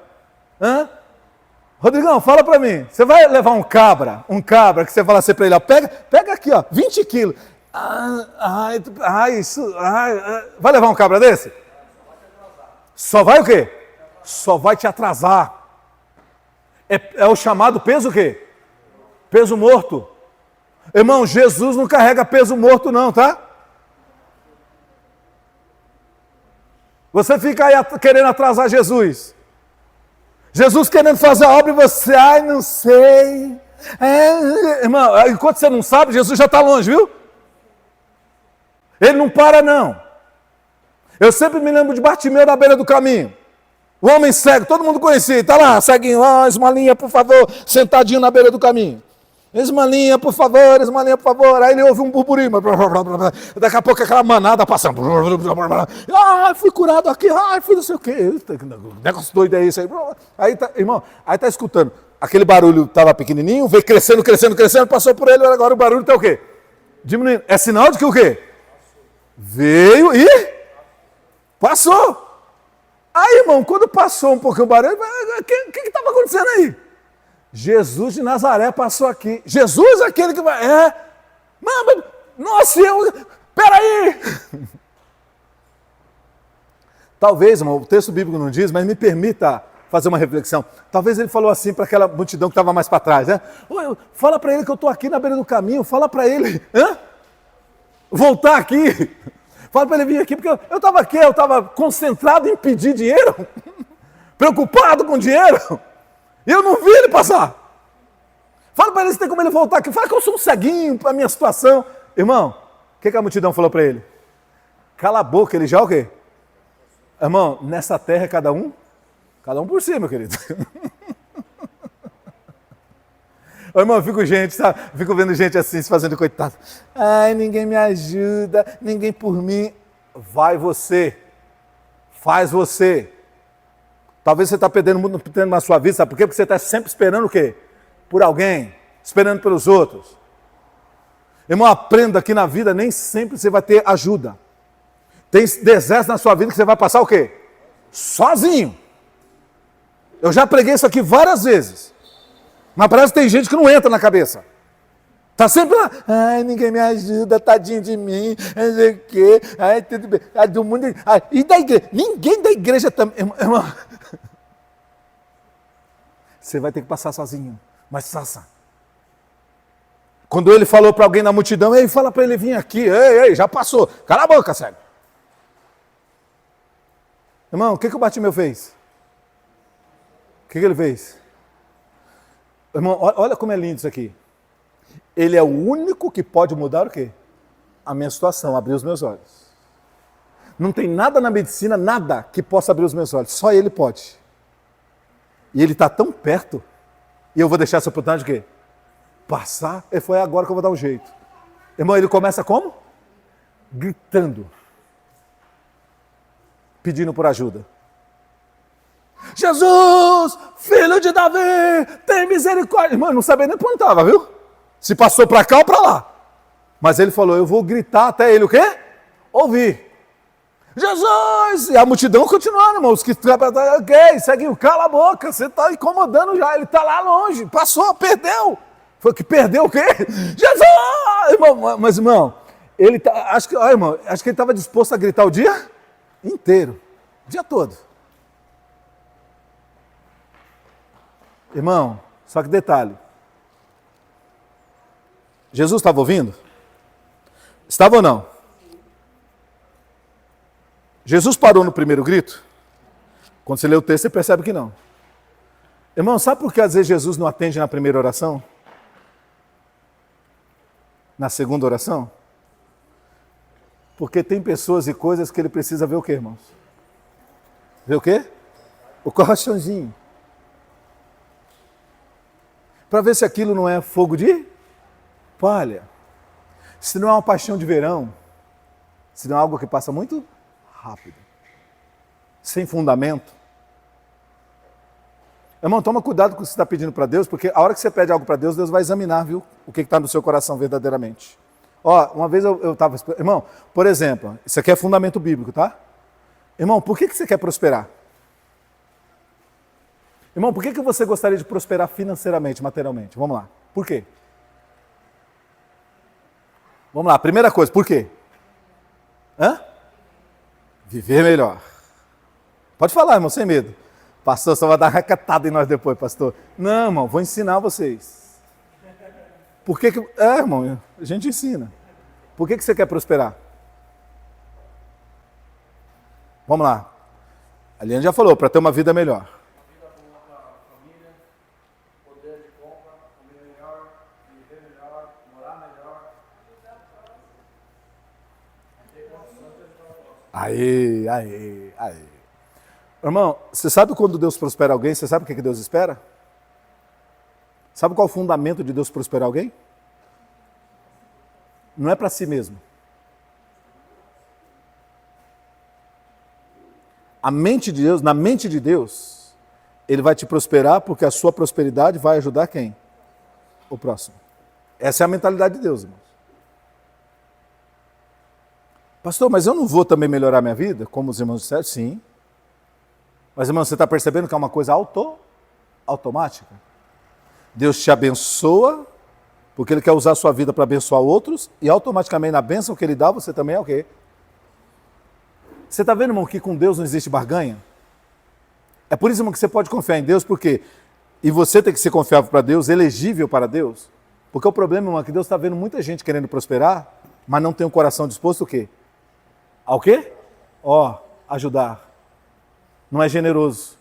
Rodrigão, fala para mim, você vai levar um cabra que você fala assim para ele, ó, pega aqui, ó, 20 quilos. Vai levar um cabra desse? Só vai o quê? Só vai te atrasar. É o chamado peso o quê? Peso morto. Irmão, Jesus não carrega peso morto não, tá? Você fica aí querendo atrasar Jesus. Jesus querendo fazer a obra e você, não sei. Irmão, enquanto você não sabe, Jesus já está longe, viu? Ele não para não. Eu sempre me lembro de Bartimeu na beira do caminho. O homem cego, todo mundo conhecia, está lá, ceguinho, esmalinha, por favor, sentadinho na beira do caminho. Esmalinha, por favor, esmalinha, por favor. Aí ele ouve um burburinho, daqui a pouco aquela manada passando. Fui curado aqui, fui não sei o quê. Negócio doido é isso aí. Aí tá, irmão, aí tá escutando. Aquele barulho estava pequenininho, veio crescendo, passou por ele, agora o barulho está o quê? Diminuindo. É sinal de que o quê? Veio e passou. Aí, irmão, quando passou um pouquinho o barulho, o que estava acontecendo aí? Jesus de Nazaré passou aqui. Jesus é aquele que vai... Mano, nossa, peraí! Talvez, irmão, o texto bíblico não diz, mas me permita fazer uma reflexão. Talvez ele falou assim para aquela multidão que estava mais para trás, né? Fala para ele que eu estou aqui na beira do caminho, fala para ele voltar aqui. Fala para ele vir aqui, porque eu estava aqui, eu estava concentrado em pedir dinheiro, preocupado com dinheiro, e eu não vi ele passar. Fala para ele se tem como ele voltar aqui. Fala que eu sou um ceguinho para a minha situação. Irmão, o que a multidão falou para ele? Cala a boca, ele já o quê? Irmão, nessa terra é cada um por si, meu querido. Ô, irmão, eu fico vendo gente assim, se fazendo coitado. Ai, ninguém me ajuda, ninguém por mim. Vai você, faz você. Talvez você está perdendo muito tempo na sua vida, sabe por quê? Porque você está sempre esperando o quê? Por alguém, esperando pelos outros. Irmão, aprenda que na vida nem sempre você vai ter ajuda. Tem desertos na sua vida que você vai passar o quê? Sozinho. Eu já preguei isso aqui várias vezes. Mas parece que tem gente que não entra na cabeça. Está sempre lá. Ai, ninguém me ajuda, tadinho de mim, não sei o quê. Ai, tudo bem. Ai, do mundo. Ai, e da igreja? Ninguém da igreja também. Irmão. Você vai ter que passar sozinho. Mas faça. Quando ele falou para alguém na multidão, ei, fala para ele vir aqui. Ei, já passou. Cala a boca, cego. Irmão, o que o Bartimeu fez? O que ele fez? Irmão, olha como é lindo isso aqui. Ele é o único que pode mudar o quê? A minha situação, abrir os meus olhos. Não tem nada na medicina, nada que possa abrir os meus olhos. Só ele pode. E ele está tão perto. E eu vou deixar essa oportunidade de quê? Passar. E foi agora que eu vou dar um jeito. Irmão, ele começa como? Gritando. Pedindo por ajuda. Jesus, filho de Davi, tem misericórdia. Irmão, não sabia nem para onde estava, viu? Se passou para cá ou para lá. Mas ele falou, eu vou gritar até ele o quê? Ouvir. Jesus! E a multidão continuando, irmão. Os que ok, seguiu, cala a boca, você está incomodando já. Ele está lá longe, passou, perdeu. Foi que perdeu o quê? Jesus! Irmão, mas, irmão, ele acho que ele estava disposto a gritar o dia inteiro, o dia todo. Irmão, só que detalhe. Jesus estava ouvindo? Estava ou não? Jesus parou no primeiro grito? Quando você lê o texto, você percebe que não. Irmão, sabe por que às vezes Jesus não atende na primeira oração? Na segunda oração? Porque tem pessoas e coisas que ele precisa ver o quê, irmãos? Ver o quê? O coraçãozinho. Para ver se aquilo não é fogo de palha. Se não é uma paixão de verão, se não é algo que passa muito rápido, sem fundamento. Irmão, toma cuidado com o que você está pedindo para Deus, porque a hora que você pede algo para Deus, Deus vai examinar, viu, o que está no seu coração verdadeiramente. Ó, uma vez eu estava... Irmão, por exemplo, isso aqui é fundamento bíblico, tá? Irmão, por que você quer prosperar? Irmão, por que você gostaria de prosperar financeiramente, materialmente? Vamos lá. Por quê? Vamos lá, primeira coisa, por quê? Viver melhor. Pode falar, irmão, sem medo. Pastor, só vai dar recatada em nós depois, pastor. Não, irmão, vou ensinar vocês. Por que que... irmão, a gente ensina. Por que que você quer prosperar? Vamos lá. A Liane já falou, para ter uma vida melhor. Uma vida boa para a família, poder de compra, comer melhor, viver melhor, morar melhor. Ter condições de ajudar o próximo. Aí. Irmão, você sabe quando Deus prospera alguém? Você sabe o que Deus espera? Sabe qual é o fundamento de Deus prosperar alguém? Não é para si mesmo. A mente de Deus, na mente de Deus, Ele vai te prosperar porque a sua prosperidade vai ajudar quem? O próximo. Essa é a mentalidade de Deus, irmãos. Pastor, mas eu não vou também melhorar minha vida? Como os irmãos disseram, sim. Mas, irmão, você está percebendo que é uma coisa automática? Deus te abençoa, porque Ele quer usar a sua vida para abençoar outros, e automaticamente na bênção que Ele dá, você também é o quê? Você está vendo, irmão, que com Deus não existe barganha? É por isso, irmão, que você pode confiar em Deus, porque... E você tem que ser confiável para Deus, elegível para Deus. Porque o problema, irmão, é que Deus está vendo muita gente querendo prosperar, mas não tem o coração disposto o quê? Ao quê? Ajudar. Não é generoso.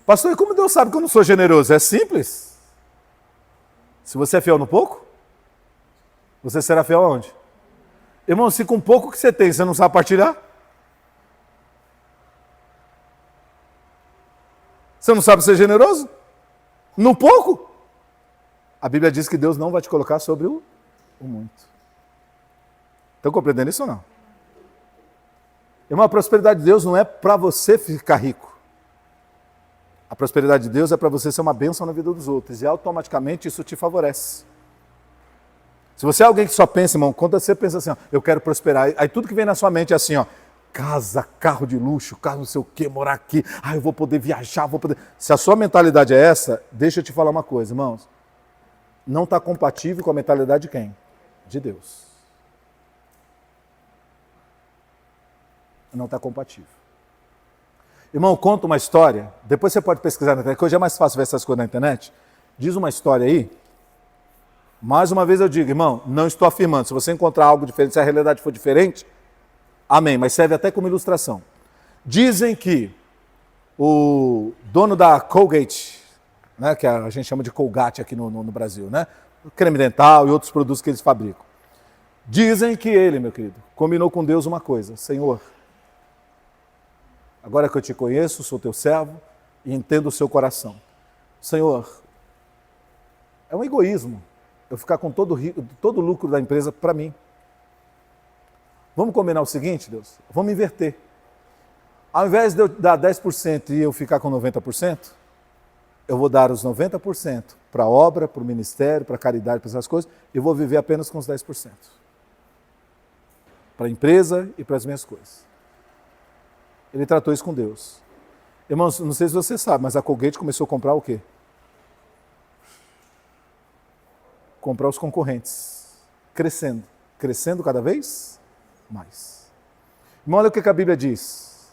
Pastor, e como Deus sabe que eu não sou generoso? É simples. Se você é fiel no pouco, você será fiel aonde? Irmão, se com pouco que você tem, você não sabe partilhar? Você não sabe ser generoso? No pouco? A Bíblia diz que Deus não vai te colocar sobre o muito. Estão compreendendo isso ou não? Irmão, a prosperidade de Deus não é para você ficar rico. A prosperidade de Deus é para você ser uma bênção na vida dos outros. E automaticamente isso te favorece. Se você é alguém que só pensa, irmão, quando você pensa assim, eu quero prosperar, aí tudo que vem na sua mente é assim, casa, carro de luxo, carro não sei o quê, morar aqui, eu vou poder viajar, vou poder... Se a sua mentalidade é essa, deixa eu te falar uma coisa, irmãos. Não está compatível com a mentalidade de quem? De Deus. Não está compatível. Irmão, conta uma história, depois você pode pesquisar na internet, que hoje é mais fácil ver essas coisas na internet. Diz uma história aí. Mais uma vez eu digo, irmão, não estou afirmando. Se você encontrar algo diferente, se a realidade for diferente, amém, mas serve até como ilustração. Dizem que o dono da Colgate, né, que a gente chama de Colgate aqui no Brasil, né, creme dental e outros produtos que eles fabricam. Dizem que ele, meu querido, combinou com Deus uma coisa: Senhor, agora que eu te conheço, sou teu servo e entendo o seu coração. Senhor, é um egoísmo eu ficar com todo o lucro da empresa para mim. Vamos combinar o seguinte, Deus? Vamos inverter. Ao invés de eu dar 10% e eu ficar com 90%, eu vou dar os 90% para a obra, para o ministério, para a caridade, para essas coisas, e vou viver apenas com os 10%. Para a empresa e para as minhas coisas. Ele tratou isso com Deus. Irmãos, não sei se você sabe, mas a Colgate começou a comprar o quê? Comprar os concorrentes. Crescendo cada vez mais. Irmão, olha o que a Bíblia diz.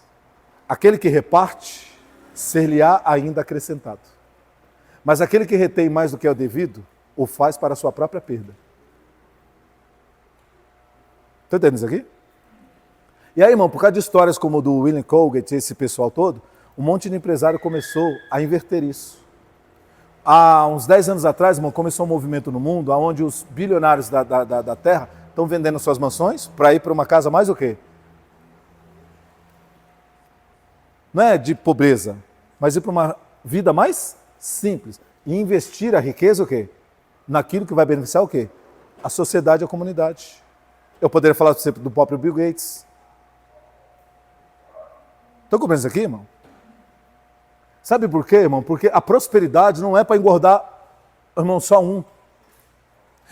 Aquele que reparte, ser-lhe-á ainda acrescentado. Mas aquele que retém mais do que é o devido, o faz para a sua própria perda. Está entendendo isso aqui? E aí, irmão, por causa de histórias como o do William Colgate, esse pessoal todo, um monte de empresário começou a inverter isso. Há uns 10 anos atrás, irmão, começou um movimento no mundo onde os bilionários da Terra estão vendendo suas mansões para ir para uma casa mais o quê? Não é de pobreza, mas ir para uma vida mais simples. E investir a riqueza o quê? Naquilo que vai beneficiar o quê? A sociedade e a comunidade. Eu poderia falar sempre do próprio Bill Gates. Estão compreendendo isso aqui, irmão? Sabe por quê, irmão? Porque a prosperidade não é para engordar, irmão, só um.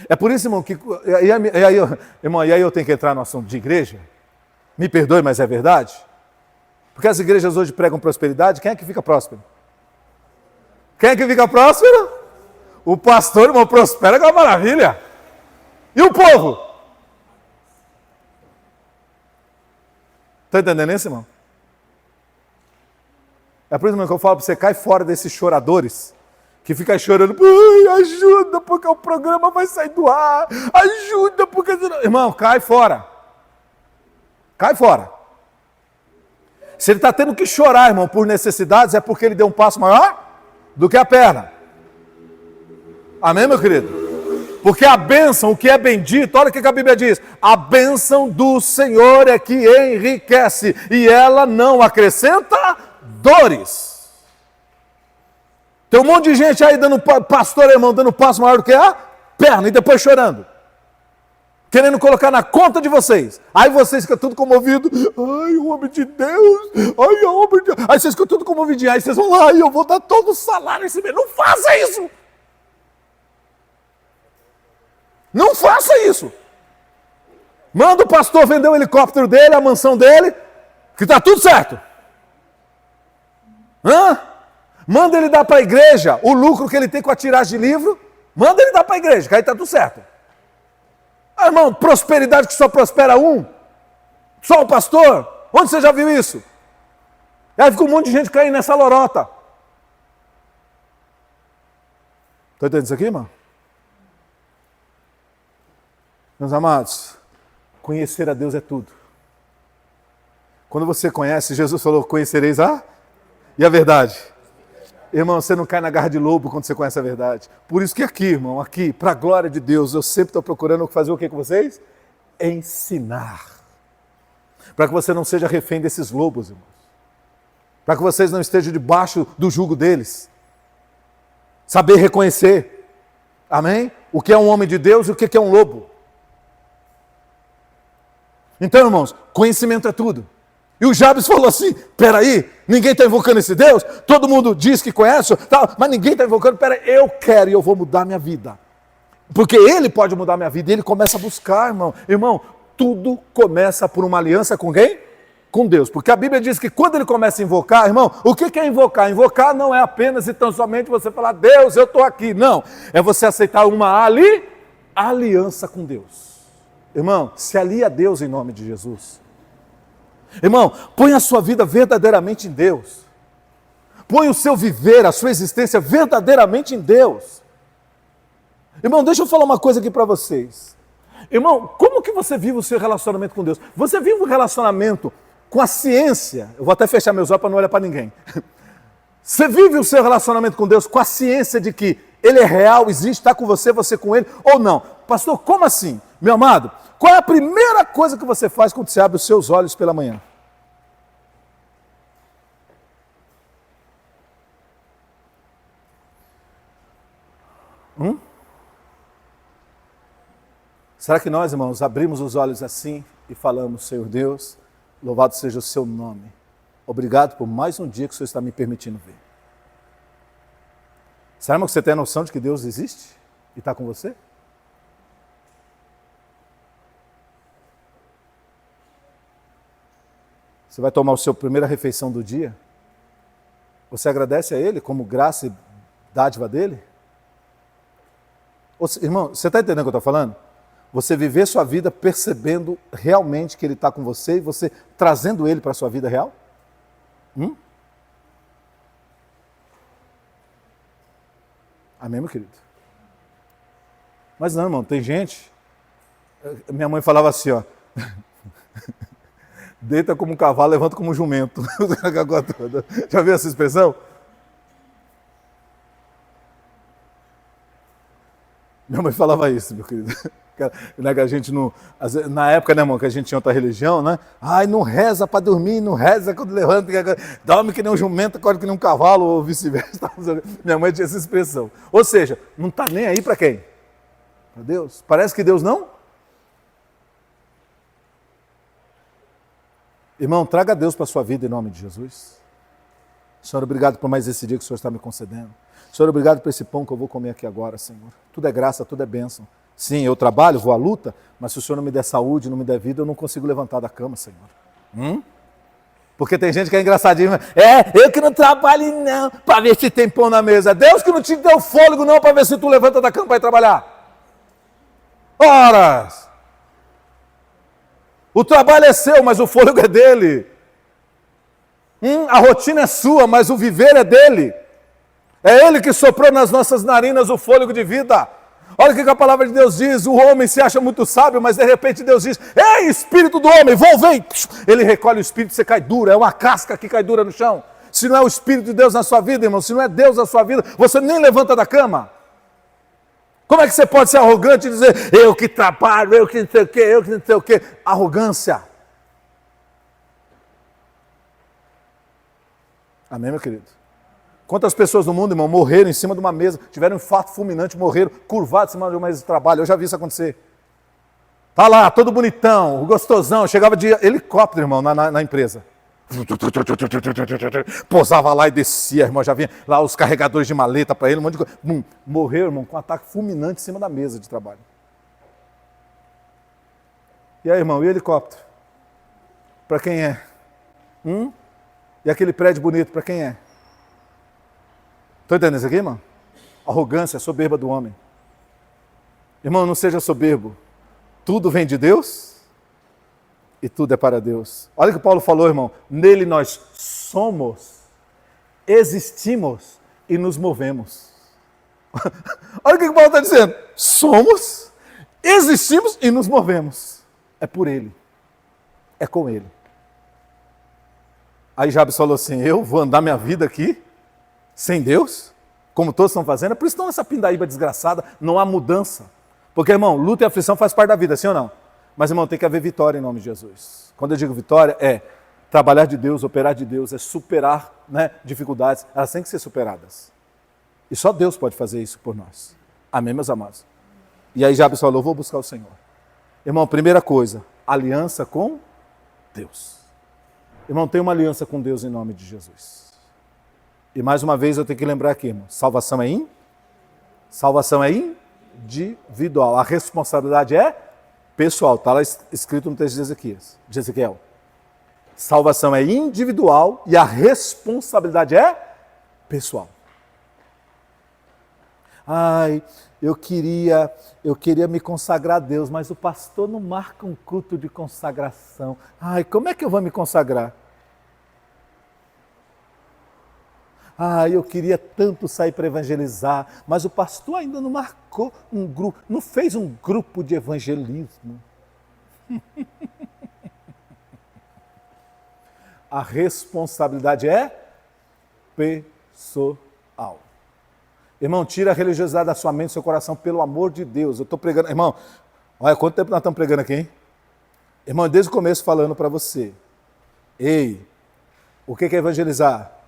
É por isso, irmão, que... E aí eu tenho que entrar no assunto de igreja? Me perdoe, mas é verdade? Porque as igrejas hoje pregam prosperidade, quem é que fica próspero? Quem é que fica próspero? O pastor, irmão, prospera, que é uma maravilha. E o povo? Está entendendo isso, irmão? É por isso, irmão, que eu falo para você, cai fora desses choradores, que fica chorando, ajuda, porque o programa vai sair do ar, ajuda, porque... Irmão, cai fora. Cai fora. Se ele está tendo que chorar, irmão, por necessidades, é porque ele deu um passo maior do que a perna. Amém, meu querido? Porque a bênção, o que é bendito, olha o que a Bíblia diz, a bênção do Senhor é que enriquece, e ela não acrescenta dores. Tem um monte de gente aí dando, pastor, irmão, dando passo maior do que a perna, e depois chorando. Querendo colocar na conta de vocês. Aí vocês ficam tudo comovidos. Ai, o homem de Deus. Ai, o homem de Deus. Aí vocês ficam tudo comovidinhos. Aí vocês vão lá, eu vou dar todo o salário esse mês. Não faça isso. Não faça isso. Manda o pastor vender o helicóptero dele, a mansão dele, que está tudo certo. Manda ele dar para a igreja o lucro que ele tem com a tiragem de livro. Manda ele dar para a igreja, que aí está tudo certo. Irmão, prosperidade que só prospera um. Só o pastor. Onde você já viu isso? E aí fica um monte de gente caindo nessa lorota. Está entendendo isso aqui, irmão? Meus amados, conhecer a Deus é tudo. Quando você conhece, Jesus falou, conhecereis e a verdade. Irmão, você não cai na garra de lobo quando você conhece a verdade. Por isso que aqui, irmão, aqui, para a glória de Deus, eu sempre estou procurando fazer o que com vocês? Ensinar. Para que você não seja refém desses lobos, irmãos. Para que vocês não estejam debaixo do jugo deles. Saber reconhecer. Amém? O que é um homem de Deus e o que é um lobo. Então, irmãos, conhecimento é tudo. E o Jabes falou assim, peraí, ninguém está invocando esse Deus? Todo mundo diz que conhece, tá, mas ninguém está invocando, peraí, eu quero e eu vou mudar minha vida. Porque ele pode mudar minha vida e ele começa a buscar, irmão. Irmão, tudo começa por uma aliança com quem? Com Deus. Porque a Bíblia diz que quando ele começa a invocar, irmão, o que é invocar? Invocar não é apenas e tão somente você falar, Deus, eu estou aqui. Não, é você aceitar uma aliança com Deus. Irmão, se alie a Deus em nome de Jesus. Irmão, põe a sua vida verdadeiramente em Deus. Põe o seu viver, a sua existência verdadeiramente em Deus. Irmão, deixa eu falar uma coisa aqui para vocês. Irmão, como que você vive o seu relacionamento com Deus? Você vive um relacionamento com a ciência. Eu vou até fechar meus olhos para não olhar para ninguém. Você vive o seu relacionamento com Deus com a ciência de que Ele é real, existe, está com você, você com Ele, ou não? Pastor, como assim? Meu amado, qual é a primeira coisa que você faz quando você abre os seus olhos pela manhã? Será que nós, irmãos, abrimos os olhos assim e falamos, Senhor Deus, louvado seja o seu nome. Obrigado por mais um dia que o Senhor está me permitindo ver. Será, irmão, que você tem a noção de que Deus existe e está com você? Você vai tomar a sua primeira refeição do dia? Você agradece a Ele como graça e dádiva dEle? Irmão, você está entendendo o que eu estou falando? Você viver sua vida percebendo realmente que Ele está com você e você trazendo Ele para a sua vida real? Amém, meu querido? Mas não, irmão, tem gente... Minha mãe falava assim, ó... Deita como um cavalo, levanta como um jumento. Já viu essa expressão? Minha mãe falava isso, meu querido. A gente não, na época, né, irmão, que a gente tinha outra religião, né? Ai, não reza para dormir, não reza quando levanta, dorme que nem um jumento, acorda que nem um cavalo, ou vice-versa. Minha mãe tinha essa expressão. Ou seja, não está nem aí para quem? Para Deus. Parece que Deus não... Irmão, traga Deus para a sua vida em nome de Jesus. Senhor, obrigado por mais esse dia que o Senhor está me concedendo. Senhor, obrigado por esse pão que eu vou comer aqui agora, Senhor. Tudo é graça, tudo é bênção. Sim, eu trabalho, vou à luta, mas se o Senhor não me der saúde, não me der vida, eu não consigo levantar da cama, Senhor. Porque tem gente que é engraçadinho. Eu que não trabalho não, para ver se tem pão na mesa. Deus que não te deu fôlego não, para ver se tu levanta da cama para ir trabalhar. Ora! O trabalho é seu, mas o fôlego é dele. A rotina é sua, mas o viver é dele. É ele que soprou nas nossas narinas o fôlego de vida. Olha o que a palavra de Deus diz. O homem se acha muito sábio, mas de repente Deus diz: ei, espírito do homem, vem. Ele recolhe o espírito e você cai duro. É uma casca que cai dura no chão. Se não é o Espírito de Deus na sua vida, irmão, se não é Deus na sua vida, você nem levanta da cama. Como é que você pode ser arrogante e dizer: eu que trabalho, eu que não sei o quê, eu que não sei o quê? Arrogância. Amém, meu querido? Quantas pessoas no mundo, irmão, morreram em cima de uma mesa, tiveram um infarto fulminante, morreram curvados em cima de uma mesa de trabalho. Eu já vi isso acontecer. Tá lá, todo bonitão, gostosão, chegava de helicóptero, irmão, na empresa. Pousava lá e descia, irmão, já vinha lá os carregadores de maleta para ele, um monte de coisa. Morreu, irmão, com um ataque fulminante em cima da mesa de trabalho. E aí, irmão, e o helicóptero? Para quem é? E aquele prédio bonito, para quem é? Estou entendendo isso aqui, irmão? Arrogância, soberba do homem. Irmão, não seja soberbo. Tudo vem de Deus e tudo é para Deus. Olha o que Paulo falou, irmão. Nele nós somos, existimos e nos movemos. Olha o que Paulo está dizendo. Somos, existimos e nos movemos. É por Ele. É com Ele. Aí Jabes falou assim: eu vou andar minha vida aqui sem Deus? Como todos estão fazendo? É por isso que estão nessa pindaíba desgraçada. Não há mudança. Porque, irmão, luta e aflição faz parte da vida, sim ou não? Mas, irmão, tem que haver vitória em nome de Jesus. Quando eu digo vitória, é trabalhar de Deus, operar de Deus, é superar, né, dificuldades. Elas têm que ser superadas. E só Deus pode fazer isso por nós. Amém, meus amados? E aí Jabes falou: vou buscar o Senhor. Irmão, primeira coisa, aliança com Deus. Irmão, tem uma aliança com Deus em nome de Jesus. E mais uma vez eu tenho que lembrar aqui, irmão, salvação é individual. A responsabilidade é pessoal. Está lá escrito no texto de Ezequiel. Salvação é individual e a responsabilidade é pessoal. Ai, eu queria me consagrar a Deus, mas o pastor não marca um culto de consagração. Ai, como é que eu vou me consagrar? Ai, eu queria tanto sair para evangelizar, mas o pastor ainda não marcou um grupo, não fez um grupo de evangelismo. A responsabilidade é pessoal. Irmão, tira a religiosidade da sua mente, do seu coração, pelo amor de Deus. Eu estou pregando, irmão, olha quanto tempo nós estamos pregando aqui, hein? Irmão, desde o começo falando para você. Ei, o que é evangelizar?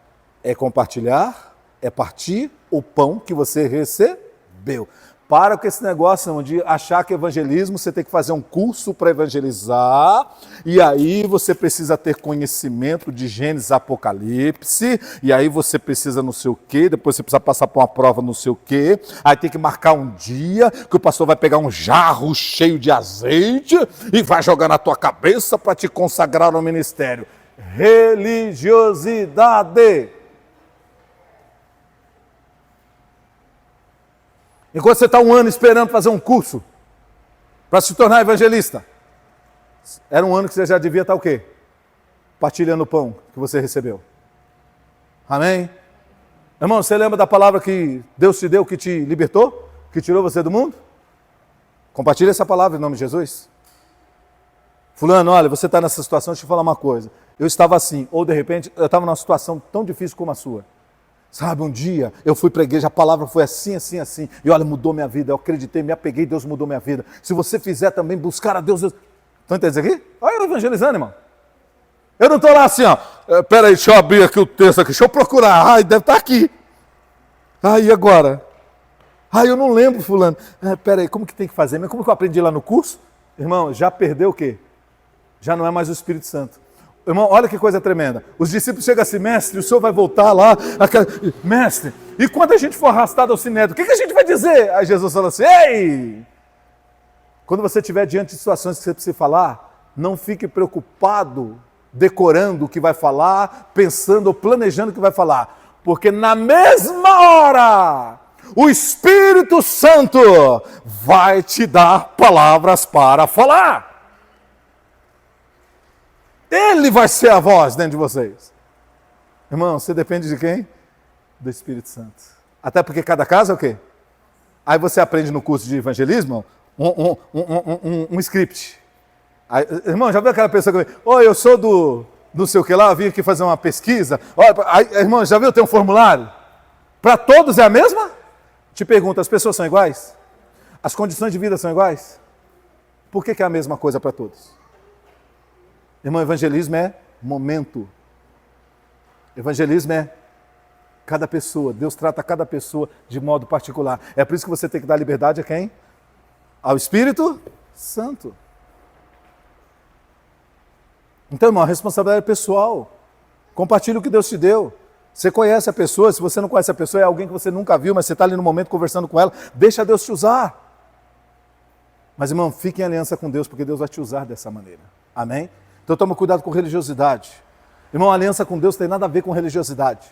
É compartilhar, é partir o pão que você recebeu. Para com esse negócio, irmão, de achar que evangelismo, você tem que fazer um curso para evangelizar, e aí você precisa ter conhecimento de Gênesis, Apocalipse, e aí você precisa não sei o quê, depois você precisa passar por uma prova não sei o quê, aí tem que marcar um dia que o pastor vai pegar um jarro cheio de azeite e vai jogar na tua cabeça para te consagrar no ministério. Religiosidade. Enquanto você está um ano esperando fazer um curso para se tornar evangelista, era um ano que você já devia estar o quê? Partilhando o pão que você recebeu. Amém? Irmão, você lembra da palavra que Deus te deu, que te libertou? Que tirou você do mundo? Compartilha essa palavra em nome de Jesus. Fulano, olha, você está nessa situação, deixa eu falar uma coisa. Eu estava assim, ou de repente, eu estava numa situação tão difícil como a sua. Sabe, um dia eu fui para a igreja, a palavra foi assim, assim, assim. E olha, mudou minha vida, eu acreditei, me apeguei, Deus mudou minha vida. Se você fizer também, buscar a Deus, Deus... Estão entendendo isso aqui? Olha eu evangelizando, irmão. Eu não estou lá assim, ó. Peraí, deixa eu abrir aqui o texto aqui, deixa eu procurar. Ai, deve estar aqui. E agora? Eu não lembro, fulano. Peraí, como que tem que fazer? Como que eu aprendi lá no curso? Irmão, já perdeu o quê? Já não é mais o Espírito Santo. Irmão, olha que coisa tremenda. Os discípulos chegam assim: mestre, o senhor vai voltar lá. Mestre, e quando a gente for arrastado ao sinédrio, o que a gente vai dizer? Aí Jesus fala assim: ei! Quando você estiver diante de situações que você precisa falar, não fique preocupado decorando o que vai falar, pensando ou planejando o que vai falar. Porque na mesma hora, o Espírito Santo vai te dar palavras para falar. Ele vai ser a voz dentro de vocês. Irmão, você depende de quem? Do Espírito Santo. Até porque cada casa é o quê? Aí você aprende no curso de evangelismo um script. Aí, irmão, já viu aquela pessoa que... eu sou do não sei o que lá, eu vim aqui fazer uma pesquisa. Aí, irmão, já viu, tem um formulário? Para todos é a mesma? Te pergunto, as pessoas são iguais? As condições de vida são iguais? Por que é a mesma coisa para todos? Irmão, evangelismo é momento. Evangelismo é cada pessoa. Deus trata cada pessoa de modo particular. É por isso que você tem que dar liberdade a quem? Ao Espírito Santo. Então, irmão, a responsabilidade é pessoal. Compartilhe o que Deus te deu. Você conhece a pessoa, se você não conhece a pessoa, é alguém que você nunca viu, mas você está ali no momento conversando com ela, deixa Deus te usar. Mas, irmão, fique em aliança com Deus, porque Deus vai te usar dessa maneira. Amém? Então toma cuidado com religiosidade. Irmão, aliança com Deus tem nada a ver com religiosidade.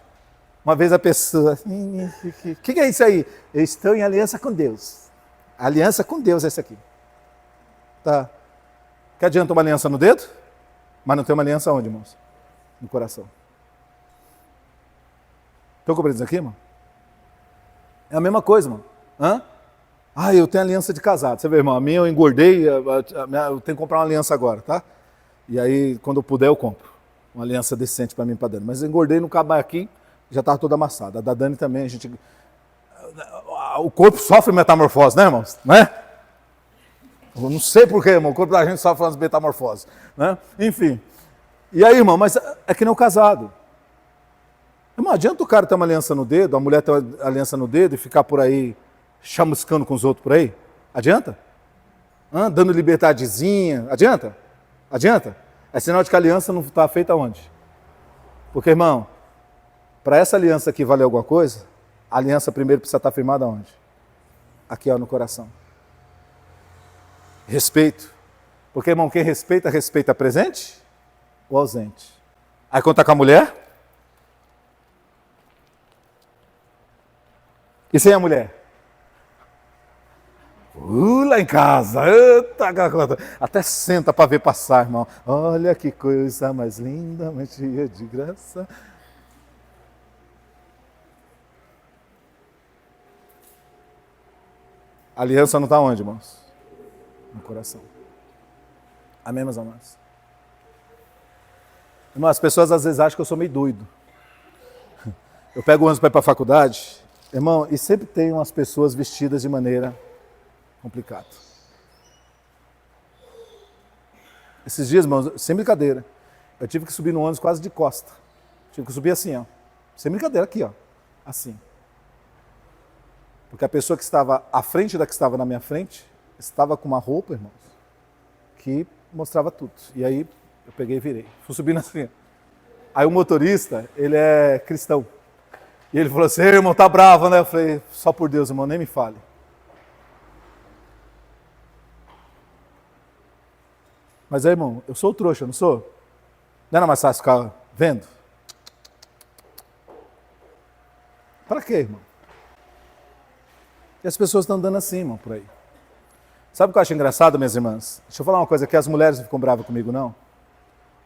Uma vez a pessoa, o que é isso aí? Eu estou em aliança com Deus. A aliança com Deus é essa aqui. Tá. Que adianta uma aliança no dedo? Mas não tem uma aliança onde, irmãos? No coração. Estão compreendidos aqui, irmão? É a mesma coisa, irmão. Eu tenho aliança de casado. Você vê, irmão, a minha eu engordei, eu tenho que comprar uma aliança agora, tá? E aí, quando eu puder, eu compro. Uma aliança decente para mim e para Dani. Mas eu engordei, não cabe aqui, já estava toda amassada. A da Dani também, o corpo sofre metamorfose, né, irmãos? Não é? Eu não sei porquê, irmão, o corpo da gente sofre umas metamorfoses, né? Enfim. E aí, irmão, mas é que nem o casado. Irmão, adianta o cara ter uma aliança no dedo, a mulher ter uma aliança no dedo e ficar por aí chamuscando com os outros por aí? Adianta? Dando libertadezinha, adianta? Adianta? É sinal de que a aliança não está feita onde? Porque, irmão, para essa aliança aqui valer alguma coisa, a aliança primeiro precisa estar firmada onde? Aqui, ó, no coração. Respeito. Porque, irmão, quem respeita, respeita presente ou ausente? Aí quando está com a mulher? E sem a mulher? Lá em casa, até senta para ver passar, irmão. Olha que coisa mais linda, mais cheia de graça. A aliança não está onde, irmãos? No coração. Amém, meus amados? Irmão, as pessoas às vezes acham que eu sou meio doido. Eu pego o ônibus para ir para a faculdade, irmão, e sempre tem umas pessoas vestidas de maneira complicado. Esses dias, irmãos, sem brincadeira, eu tive que subir no ônibus quase de costa. Tive que subir assim, ó. Sem brincadeira, aqui, ó. Assim. Porque a pessoa que estava à frente da que estava na minha frente, estava com uma roupa, irmãos, que mostrava tudo. E aí, eu peguei e virei. Fui subindo assim. Aí o motorista, ele é cristão. E ele falou assim, irmão, tá bravo, né? Eu falei, só por Deus, irmão, nem me fale. Mas aí, irmão, eu sou o trouxa, não sou? Não era mais fácil ficar vendo? Para quê, irmão? E as pessoas estão andando assim, irmão, por aí. Sabe o que eu acho engraçado, minhas irmãs? Deixa eu falar uma coisa aqui, as mulheres não ficam bravas comigo, não.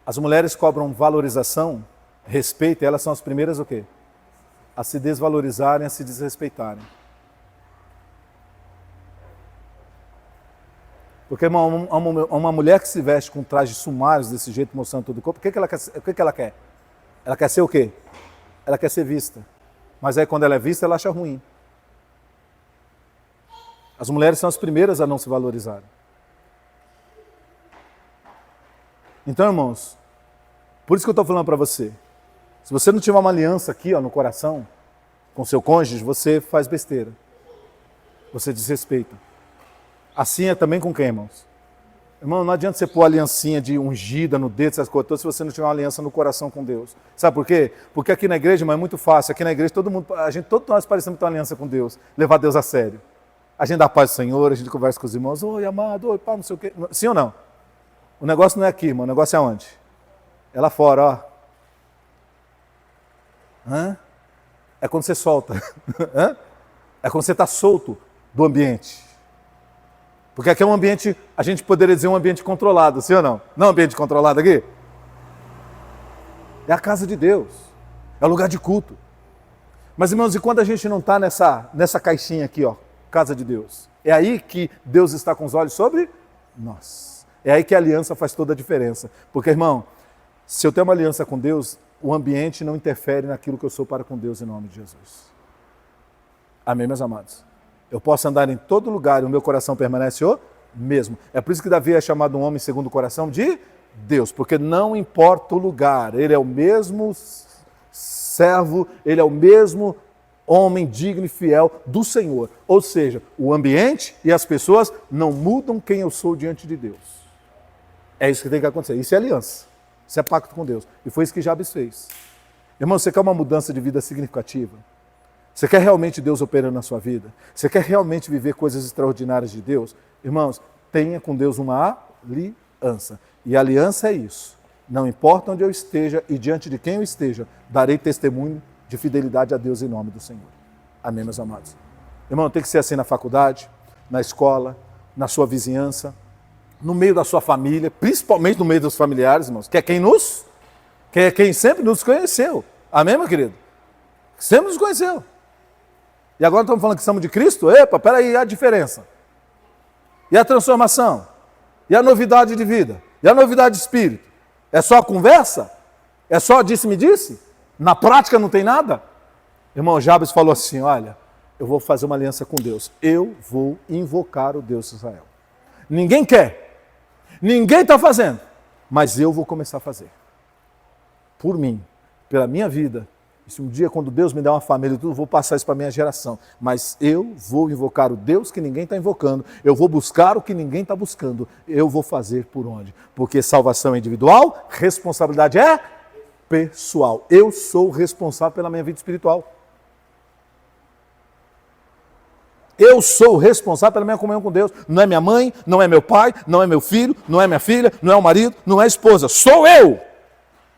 As mulheres cobram valorização, respeito, e elas são as primeiras o quê? A se desvalorizarem, a se desrespeitarem. Porque, irmão, uma mulher que se veste com trajes sumários desse jeito, mostrando todo o corpo, o que ela quer? Ela quer ser o quê? Ela quer ser vista. Mas aí quando ela é vista, ela acha ruim. As mulheres são as primeiras a não se valorizarem. Então, irmãos, por isso que eu estou falando para você. Se você não tiver uma aliança aqui, ó, no coração, com seu cônjuge, você faz besteira. Você desrespeita. Assim é também com quem, irmãos? Irmão, não adianta você pôr a aliancinha de ungida no dedo, essas coisas todas, se você não tiver uma aliança no coração com Deus. Sabe por quê? Porque aqui na igreja, irmão, é muito fácil. Aqui na igreja, todos nós parecemos ter uma aliança com Deus. Levar Deus a sério. A gente dá a paz do Senhor, a gente conversa com os irmãos. Oi, amado, oi, pá, não sei o quê. Sim ou não? O negócio não é aqui, irmão. O negócio é onde? É lá fora, ó. É quando você solta. É quando você está solto do ambiente. Porque aqui é um ambiente, a gente poderia dizer um ambiente controlado, sim ou não? Não é um ambiente controlado aqui? É a casa de Deus. É o lugar de culto. Mas, irmãos, e quando a gente não está nessa caixinha aqui, ó, casa de Deus? É aí que Deus está com os olhos sobre nós. É aí que a aliança faz toda a diferença. Porque, irmão, se eu tenho uma aliança com Deus, o ambiente não interfere naquilo que eu sou para com Deus em nome de Jesus. Amém, meus amados? Eu posso andar em todo lugar e o meu coração permanece o mesmo. É por isso que Davi é chamado um homem segundo o coração de Deus, porque não importa o lugar, ele é o mesmo servo, ele é o mesmo homem digno e fiel do Senhor. Ou seja, o ambiente e as pessoas não mudam quem eu sou diante de Deus. É isso que tem que acontecer. Isso é aliança. Isso é pacto com Deus. E foi isso que Jabes fez. Irmão, você quer uma mudança de vida significativa? Você quer realmente Deus operando na sua vida? Você quer realmente viver coisas extraordinárias de Deus? Irmãos, tenha com Deus uma aliança. E a aliança é isso. Não importa onde eu esteja e diante de quem eu esteja, darei testemunho de fidelidade a Deus em nome do Senhor. Amém, meus amados? Irmão, tem que ser assim na faculdade, na escola, na sua vizinhança, no meio da sua família, principalmente no meio dos familiares, irmãos, que é quem sempre nos conheceu. Amém, meu querido? Sempre nos conheceu. E agora estamos falando que somos de Cristo? Epa, peraí, e a diferença? E a transformação? E a novidade de vida? E a novidade de espírito? É só a conversa? É só disse-me-disse? Na prática não tem nada? Irmão, Jabes falou assim, olha, eu vou fazer uma aliança com Deus. Eu vou invocar o Deus de Israel. Ninguém quer. Ninguém está fazendo. Mas eu vou começar a fazer. Por mim, pela minha vida. E se um dia, quando Deus me der uma família e tudo, eu vou passar isso para a minha geração. Mas eu vou invocar o Deus que ninguém está invocando. Eu vou buscar o que ninguém está buscando. Eu vou fazer por onde? Porque salvação é individual, responsabilidade é pessoal. Eu sou responsável pela minha vida espiritual. Eu sou responsável pela minha comunhão com Deus. Não é minha mãe, não é meu pai, não é meu filho, não é minha filha, não é o marido, não é a esposa. Sou eu!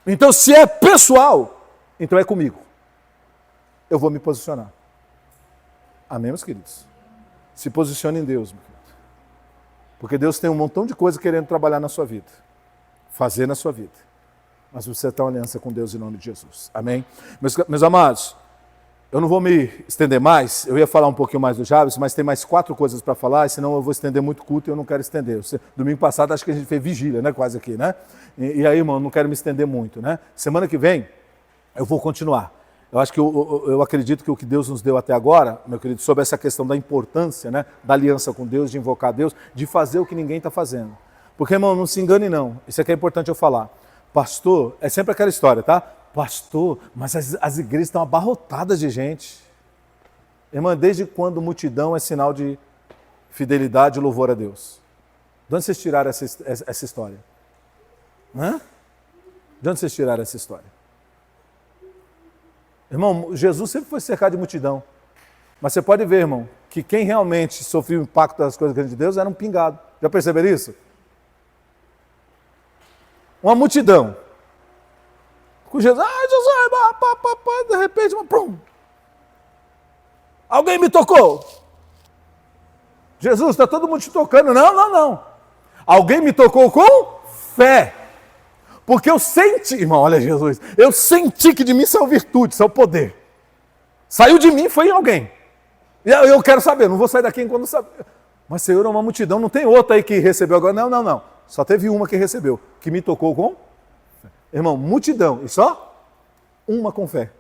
Então, se é pessoal, então é comigo. Eu vou me posicionar. Amém, meus queridos? Se posicione em Deus, meu querido. Porque Deus tem um montão de coisa querendo trabalhar na sua vida. Fazer na sua vida. Mas você tem uma aliança com Deus em nome de Jesus. Amém? Meus amados, eu não vou me estender mais. Eu ia falar um pouquinho mais do Jabes, mas tem mais 4 coisas para falar, senão eu vou estender muito culto e eu não quero estender. Domingo passado acho que a gente fez vigília, né? Quase aqui, né? E aí, irmão, não quero me estender muito, né? Semana que vem, eu vou continuar. Eu acho que eu acredito que o que Deus nos deu até agora, meu querido, sobre essa questão da importância, né, da aliança com Deus, de invocar Deus, de fazer o que ninguém está fazendo. Porque, irmão, não se engane não. Isso aqui é importante eu falar. Pastor, é sempre aquela história, tá? Pastor, mas as igrejas estão abarrotadas de gente. Irmã, desde quando multidão é sinal de fidelidade e louvor a Deus? De onde vocês tiraram essa história? Hã? De onde vocês tiraram essa história? Irmão, Jesus sempre foi cercado de multidão. Mas você pode ver, irmão, que quem realmente sofreu o impacto das coisas grandes de Deus era um pingado. Já perceberam isso? Uma multidão. Com Jesus, Jesus, de repente, pum. Alguém me tocou. Jesus, está todo mundo te tocando. Não. Alguém me tocou com fé. Porque eu senti, irmão, olha Jesus, eu senti que de mim saiu virtude, saiu poder. Saiu de mim, foi em alguém. E eu quero saber, não vou sair daqui enquanto não saber. Mas, Senhor, é uma multidão, não tem outra aí que recebeu agora. Não. Só teve uma que recebeu, que me tocou com fé. Irmão, multidão, e só uma com fé.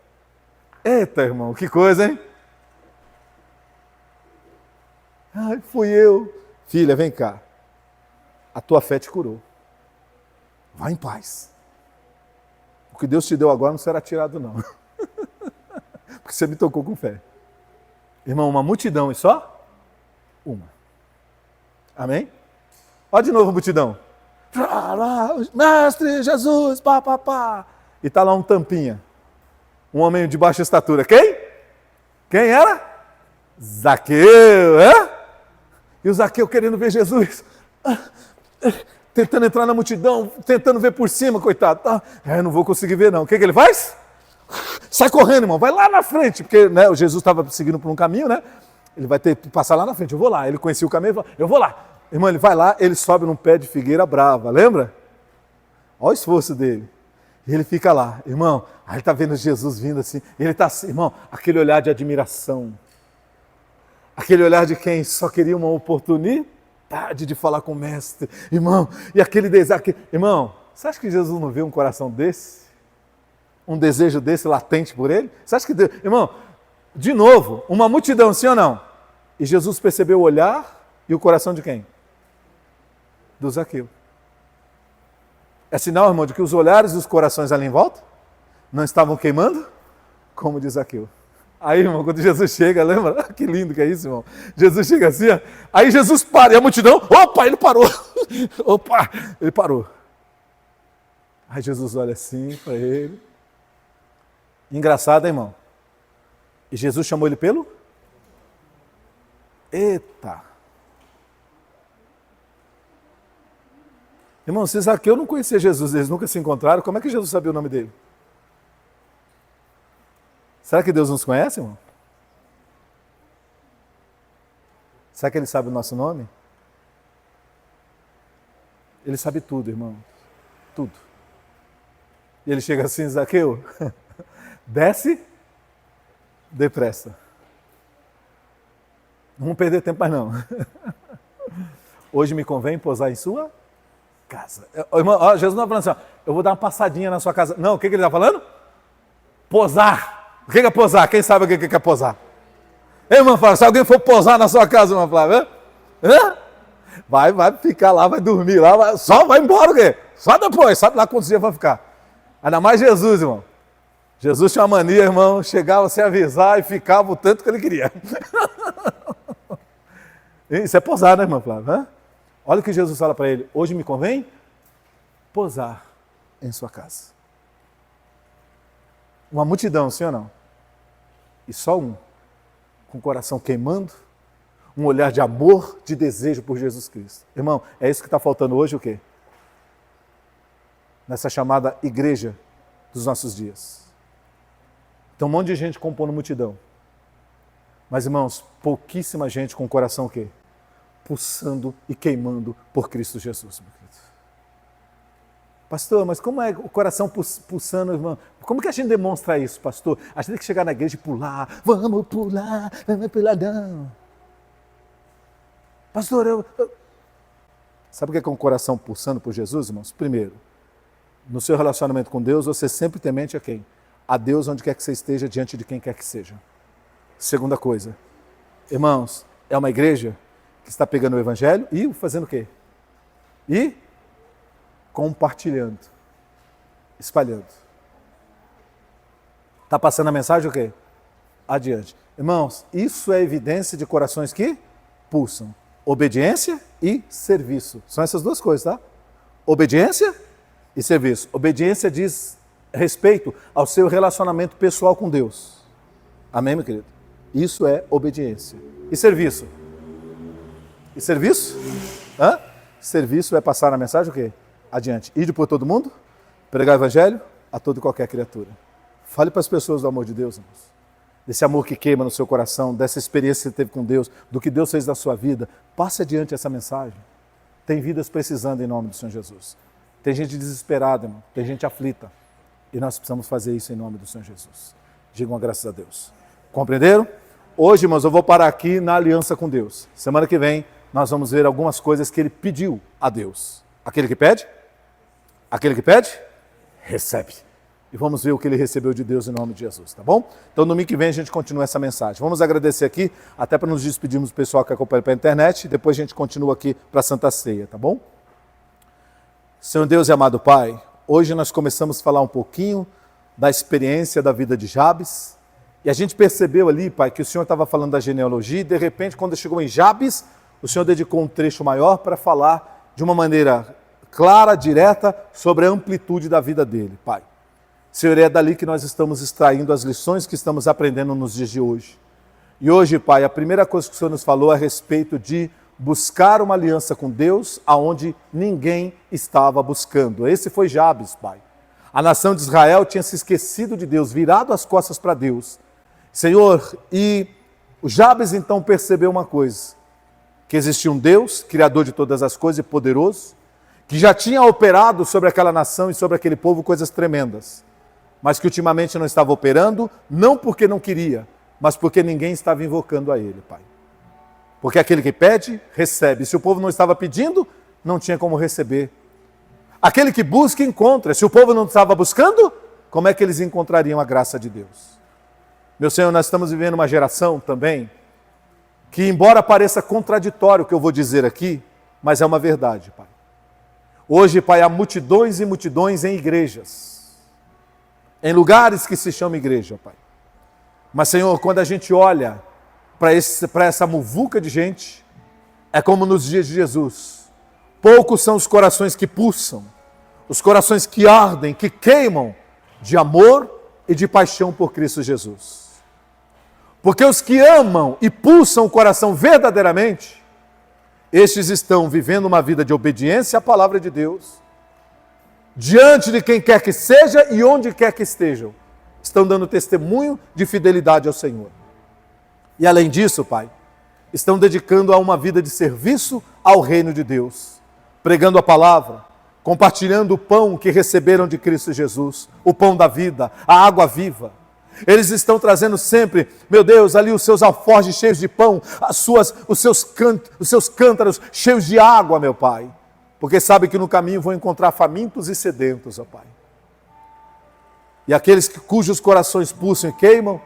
Eita, irmão, que coisa, hein? Ai, fui eu. Filha, vem cá. A tua fé te curou. Vá em paz. O que Deus te deu agora não será tirado, não. Porque você me tocou com fé. Irmão, uma multidão e só uma. Amém? Olha de novo a multidão. Mestre Jesus, pá. E está lá um tampinha. Um homem de baixa estatura. Quem? Quem era? Zaqueu, é? E o Zaqueu querendo ver Jesus. Tentando entrar na multidão, tentando ver por cima, coitado. Eu não vou conseguir ver, não. O que ele faz? Sai correndo, irmão. Vai lá na frente. Porque, né, o Jesus estava seguindo por um caminho, né? Ele vai ter que passar lá na frente. Eu vou lá. Ele conhecia o caminho. Ele falou, eu vou lá. Irmão, ele vai lá, ele sobe num pé de figueira brava. Lembra? Olha o esforço dele. E ele fica lá, irmão, aí ele está vendo Jesus vindo assim, e ele está assim, irmão, aquele olhar de admiração, aquele olhar de quem só queria uma oportunidade de falar com o mestre, irmão, e aquele desejo, irmão, você acha que Jesus não vê um coração desse? Um desejo desse latente por ele? Você acha que Deus, irmão, de novo, uma multidão, sim ou não? E Jesus percebeu o olhar e o coração de quem? Do Zaqueu. É sinal, irmão, de que os olhares e os corações ali em volta não estavam queimando, como diz Zaqueu. Aí, irmão, quando Jesus chega, lembra? Que lindo que é isso, irmão. Jesus chega assim, ó, aí Jesus para, e a multidão, opa, ele parou. Opa, ele parou. Aí Jesus olha assim para ele. Engraçado, hein, irmão? E Jesus chamou ele pelo? Eita! Irmão, se Zaqueu não conhecia Jesus, eles nunca se encontraram, como é que Jesus sabia o nome dele? Será que Deus nos conhece, irmão? Será que Ele sabe o nosso nome? Ele sabe tudo, irmão. Tudo. E ele chega assim, Zaqueu, desce depressa. Não vamos perder tempo mais não. Hoje me convém pousar em sua casa. Irmão, Jesus não está falando assim, ó, eu vou dar uma passadinha na sua casa. Não, o que ele está falando? Posar. O que é posar? Quem sabe o que é posar? Irmão Flávio, se alguém for posar na sua casa, irmão Flávio, vai ficar lá, vai dormir lá, só vai embora o quê? Só depois, sabe lá quantos dias vai ficar. Ainda mais Jesus, irmão. Jesus tinha uma mania, irmão, chegava sem avisar e ficava o tanto que ele queria. Isso é posar, né, irmão Flávio? Olha o que Jesus fala para ele, hoje me convém posar em sua casa. Uma multidão, sim ou não? E só um, com o coração queimando, um olhar de amor, de desejo por Jesus Cristo. Irmão, é isso que está faltando hoje o quê? Nessa chamada igreja dos nossos dias. Então um monte de gente compondo multidão. Mas, irmãos, pouquíssima gente com o coração o quê? Pulsando e queimando por Cristo Jesus, meu querido. Pastor, mas como é o coração pulsando, irmão? Como que a gente demonstra isso, pastor? A gente tem que chegar na igreja e pular. Vamos pular, não. Pastor, Sabe o que é um coração pulsando por Jesus, irmãos? Primeiro, no seu relacionamento com Deus, você sempre temente a quem? A Deus onde quer que você esteja, diante de quem quer que seja. Segunda coisa, irmãos, é uma igreja que está pegando o evangelho e fazendo o quê? E compartilhando, espalhando. Está passando a mensagem o quê? Adiante. Irmãos, isso é evidência de corações que pulsam. Obediência e serviço. São essas duas coisas, tá? Obediência e serviço. Obediência diz respeito ao seu relacionamento pessoal com Deus. Amém, meu querido? Isso é obediência. E serviço? E serviço? Serviço é passar a mensagem o quê? Adiante. Ir por todo mundo, pregar o evangelho a toda e qualquer criatura. Fale para as pessoas do amor de Deus, irmãos. Desse amor que queima no seu coração, dessa experiência que você teve com Deus, do que Deus fez na sua vida. Passe adiante essa mensagem. Tem vidas precisando em nome do Senhor Jesus. Tem gente desesperada, irmão. Tem gente aflita. E nós precisamos fazer isso em nome do Senhor Jesus. Digam graças a Deus. Compreenderam? Hoje, irmãos, eu vou parar aqui na aliança com Deus. Semana que vem, nós vamos ver algumas coisas que ele pediu a Deus. Aquele que pede? Aquele que pede? Recebe. E vamos ver o que ele recebeu de Deus em nome de Jesus, tá bom? Então, domingo que vem a gente continua essa mensagem. Vamos agradecer aqui, até para nos despedirmos do pessoal que acompanha pela internet, e depois a gente continua aqui para a Santa Ceia, tá bom? Senhor Deus e amado Pai, hoje nós começamos a falar um pouquinho da experiência da vida de Jabes, e a gente percebeu ali, Pai, que o Senhor estava falando da genealogia, e de repente, quando chegou em Jabes, o Senhor dedicou um trecho maior para falar de uma maneira clara, direta, sobre a amplitude da vida dele, Pai. Senhor, é dali que nós estamos extraindo as lições que estamos aprendendo nos dias de hoje. E hoje, Pai, a primeira coisa que o Senhor nos falou é a respeito de buscar uma aliança com Deus aonde ninguém estava buscando. Esse foi Jabes, Pai. A nação de Israel tinha se esquecido de Deus, virado as costas para Deus. Senhor, e o Jabes então percebeu uma coisa, que existia um Deus, Criador de todas as coisas e poderoso, que já tinha operado sobre aquela nação e sobre aquele povo coisas tremendas, mas que ultimamente não estava operando, não porque não queria, mas porque ninguém estava invocando a Ele, Pai. Porque aquele que pede, recebe. Se o povo não estava pedindo, não tinha como receber. Aquele que busca, encontra. Se o povo não estava buscando, como é que eles encontrariam a graça de Deus? Meu Senhor, nós estamos vivendo uma geração também que, embora pareça contraditório o que eu vou dizer aqui, mas é uma verdade, Pai. Hoje, Pai, há multidões e multidões em igrejas, em lugares que se chamam igreja, Pai. Mas, Senhor, quando a gente olha para essa muvuca de gente, é como nos dias de Jesus. Poucos são os corações que pulsam, os corações que ardem, que queimam de amor e de paixão por Cristo Jesus. Porque os que amam e pulsam o coração verdadeiramente, estes estão vivendo uma vida de obediência à palavra de Deus, diante de quem quer que seja e onde quer que estejam. Estão dando testemunho de fidelidade ao Senhor. E além disso, Pai, estão dedicando a uma vida de serviço ao reino de Deus, pregando a palavra, compartilhando o pão que receberam de Cristo Jesus, o pão da vida, a água viva. Eles estão trazendo sempre, meu Deus, ali os seus alforjes cheios de pão, os seus cântaros cheios de água, meu Pai, porque sabe que no caminho vão encontrar famintos e sedentos, ó Pai. E aqueles cujos corações pulsam e queimam,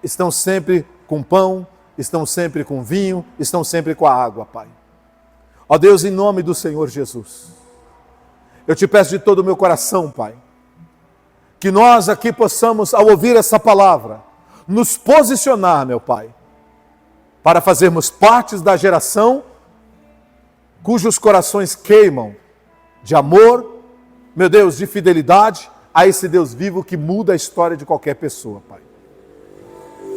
estão sempre com pão, estão sempre com vinho, estão sempre com a água, Pai. Ó Deus, em nome do Senhor Jesus, eu te peço de todo o meu coração, Pai, que nós aqui possamos, ao ouvir essa palavra, nos posicionar, meu Pai, para fazermos parte da geração cujos corações queimam de amor, meu Deus, de fidelidade a esse Deus vivo que muda a história de qualquer pessoa, Pai.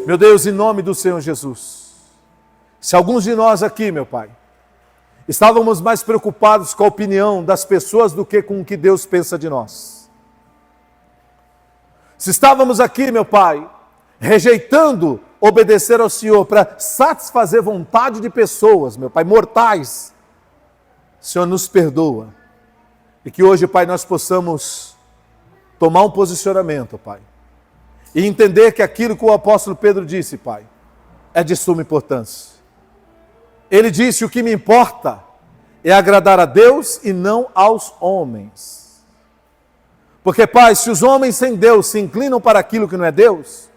Meu Deus, em nome do Senhor Jesus, se alguns de nós aqui, meu Pai, estávamos mais preocupados com a opinião das pessoas do que com o que Deus pensa de nós. Se estávamos aqui, meu Pai, rejeitando obedecer ao Senhor para satisfazer vontade de pessoas, meu Pai, mortais, Senhor, nos perdoa. E que hoje, Pai, nós possamos tomar um posicionamento, Pai, e entender que aquilo que o apóstolo Pedro disse, Pai, é de suma importância. Ele disse: o que me importa é agradar a Deus e não aos homens. Porque, Pai, se os homens sem Deus se inclinam para aquilo que não é Deus,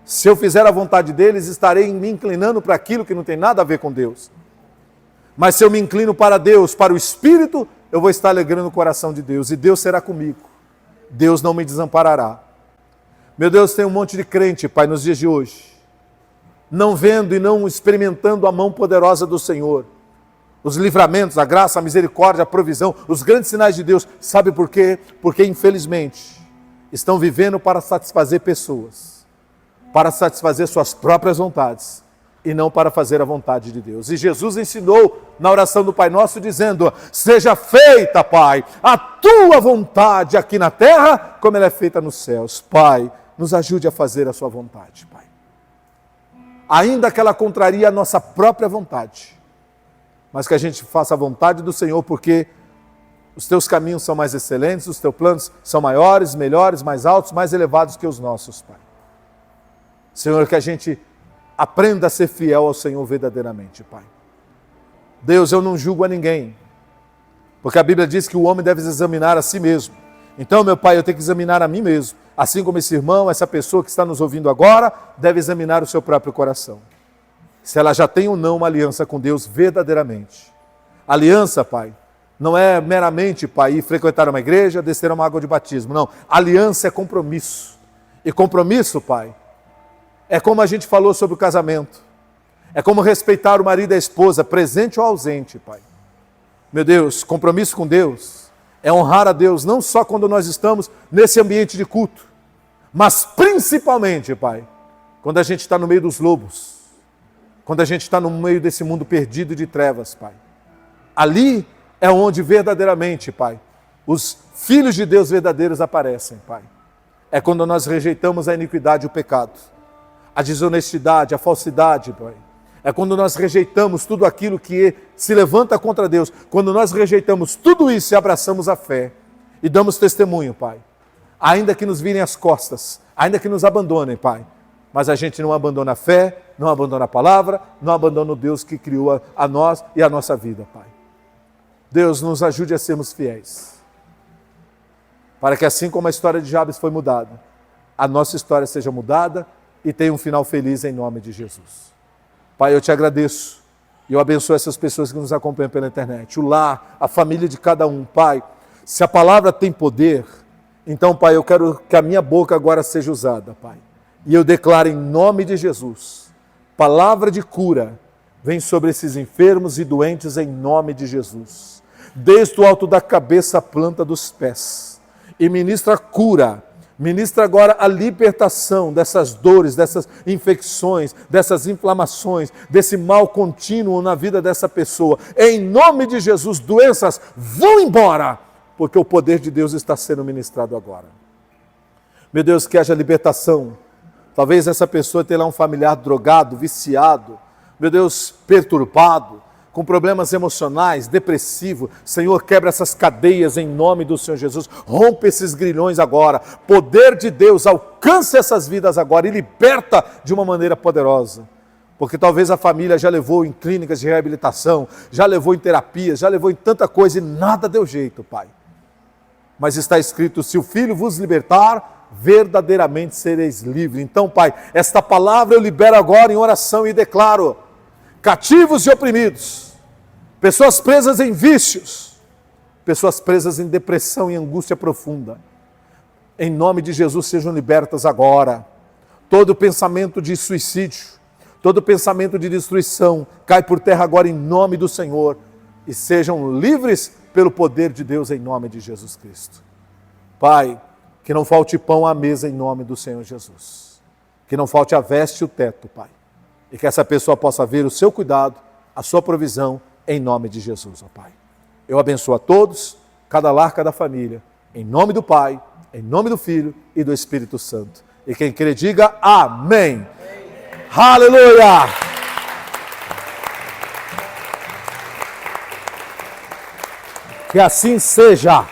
se eu fizer a vontade deles, estarei me inclinando para aquilo que não tem nada a ver com Deus. Mas se eu me inclino para Deus, para o Espírito, eu vou estar alegrando o coração de Deus, e Deus será comigo. Deus não me desamparará. Meu Deus, tem um monte de crente, Pai, nos dias de hoje, não vendo e não experimentando a mão poderosa do Senhor, os livramentos, a graça, a misericórdia, a provisão, os grandes sinais de Deus. Sabe por quê? Porque, infelizmente, estão vivendo para satisfazer pessoas, para satisfazer suas próprias vontades, e não para fazer a vontade de Deus. E Jesus ensinou na oração do Pai Nosso, dizendo: seja feita, Pai, a tua vontade aqui na terra, como ela é feita nos céus. Pai, nos ajude a fazer a sua vontade, Pai. Ainda que ela contrarie a nossa própria vontade, mas que a gente faça a vontade do Senhor, porque os teus caminhos são mais excelentes, os teus planos são maiores, melhores, mais altos, mais elevados que os nossos, Pai. Senhor, que a gente aprenda a ser fiel ao Senhor verdadeiramente, Pai. Deus, eu não julgo a ninguém, porque a Bíblia diz que o homem deve examinar a si mesmo. Então, meu Pai, eu tenho que examinar a mim mesmo, assim como esse irmão, essa pessoa que está nos ouvindo agora, deve examinar o seu próprio coração. Se ela já tem ou não uma aliança com Deus verdadeiramente. Aliança, Pai, não é meramente, Pai, ir frequentar uma igreja, descer uma água de batismo. Não, aliança é compromisso. E compromisso, Pai, é como a gente falou sobre o casamento. É como respeitar o marido e a esposa, presente ou ausente, Pai. Meu Deus, compromisso com Deus é honrar a Deus, não só quando nós estamos nesse ambiente de culto, mas principalmente, Pai, quando a gente está no meio dos lobos, quando a gente está no meio desse mundo perdido de trevas, Pai. Ali é onde verdadeiramente, Pai, os filhos de Deus verdadeiros aparecem, Pai. É quando nós rejeitamos a iniquidade e o pecado, a desonestidade, a falsidade, Pai. É quando nós rejeitamos tudo aquilo que se levanta contra Deus. Quando nós rejeitamos tudo isso e abraçamos a fé. E damos testemunho, Pai. Ainda que nos virem as costas. Ainda que nos abandonem, Pai. Mas a gente não abandona a fé, não abandona a palavra, não abandona o Deus que criou a nós e a nossa vida, Pai. Deus, nos ajude a sermos fiéis. Para que assim como a história de Jabes foi mudada, a nossa história seja mudada e tenha um final feliz em nome de Jesus. Pai, eu te agradeço e eu abençoo essas pessoas que nos acompanham pela internet, o lar, a família de cada um. Pai, se a palavra tem poder, então, Pai, eu quero que a minha boca agora seja usada, Pai. E eu declaro em nome de Jesus, palavra de cura, vem sobre esses enfermos e doentes em nome de Jesus. Desde o alto da cabeça à planta dos pés. E ministra cura. Ministra agora a libertação dessas dores, dessas infecções, dessas inflamações, desse mal contínuo na vida dessa pessoa. Em nome de Jesus, doenças vão embora, porque o poder de Deus está sendo ministrado agora. Meu Deus, que haja libertação. Talvez essa pessoa tenha lá um familiar drogado, viciado, meu Deus, perturbado, com problemas emocionais, depressivo. Senhor, quebra essas cadeias em nome do Senhor Jesus. Rompe esses grilhões agora. Poder de Deus, alcance essas vidas agora e liberta de uma maneira poderosa. Porque talvez a família já levou em clínicas de reabilitação, já levou em terapias, já levou em tanta coisa e nada deu jeito, Pai. Mas está escrito, se o Filho vos libertar, verdadeiramente sereis livres. Então, Pai, esta palavra eu libero agora em oração e declaro, cativos e oprimidos, pessoas presas em vícios, pessoas presas em depressão e angústia profunda, em nome de Jesus sejam libertas agora. Todo pensamento de suicídio, todo pensamento de destruição, cai por terra agora em nome do Senhor, e sejam livres pelo poder de Deus em nome de Jesus Cristo. Pai, que não falte pão à mesa em nome do Senhor Jesus, que não falte a veste e o teto, Pai, e que essa pessoa possa ver o seu cuidado, a sua provisão, em nome de Jesus, ó Pai. Eu abençoo a todos, cada lar, cada família, em nome do Pai, em nome do Filho e do Espírito Santo. E quem crê diga amém. Aleluia! Que assim seja,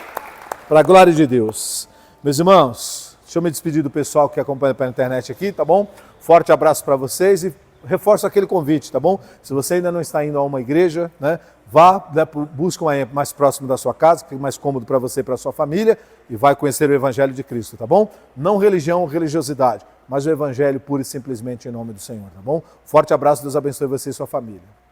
para a glória de Deus. Meus irmãos, deixa eu me despedir do pessoal que acompanha pela internet aqui, tá bom? Forte abraço para vocês e reforço aquele convite, tá bom? Se você ainda não está indo a uma igreja, né, vá, busque uma mais próximo da sua casa, que fique mais cômodo para você e para a sua família, e vai conhecer o Evangelho de Cristo, tá bom? Não religião ou religiosidade, mas o Evangelho pura e simplesmente em nome do Senhor, tá bom? Forte abraço, Deus abençoe você e sua família.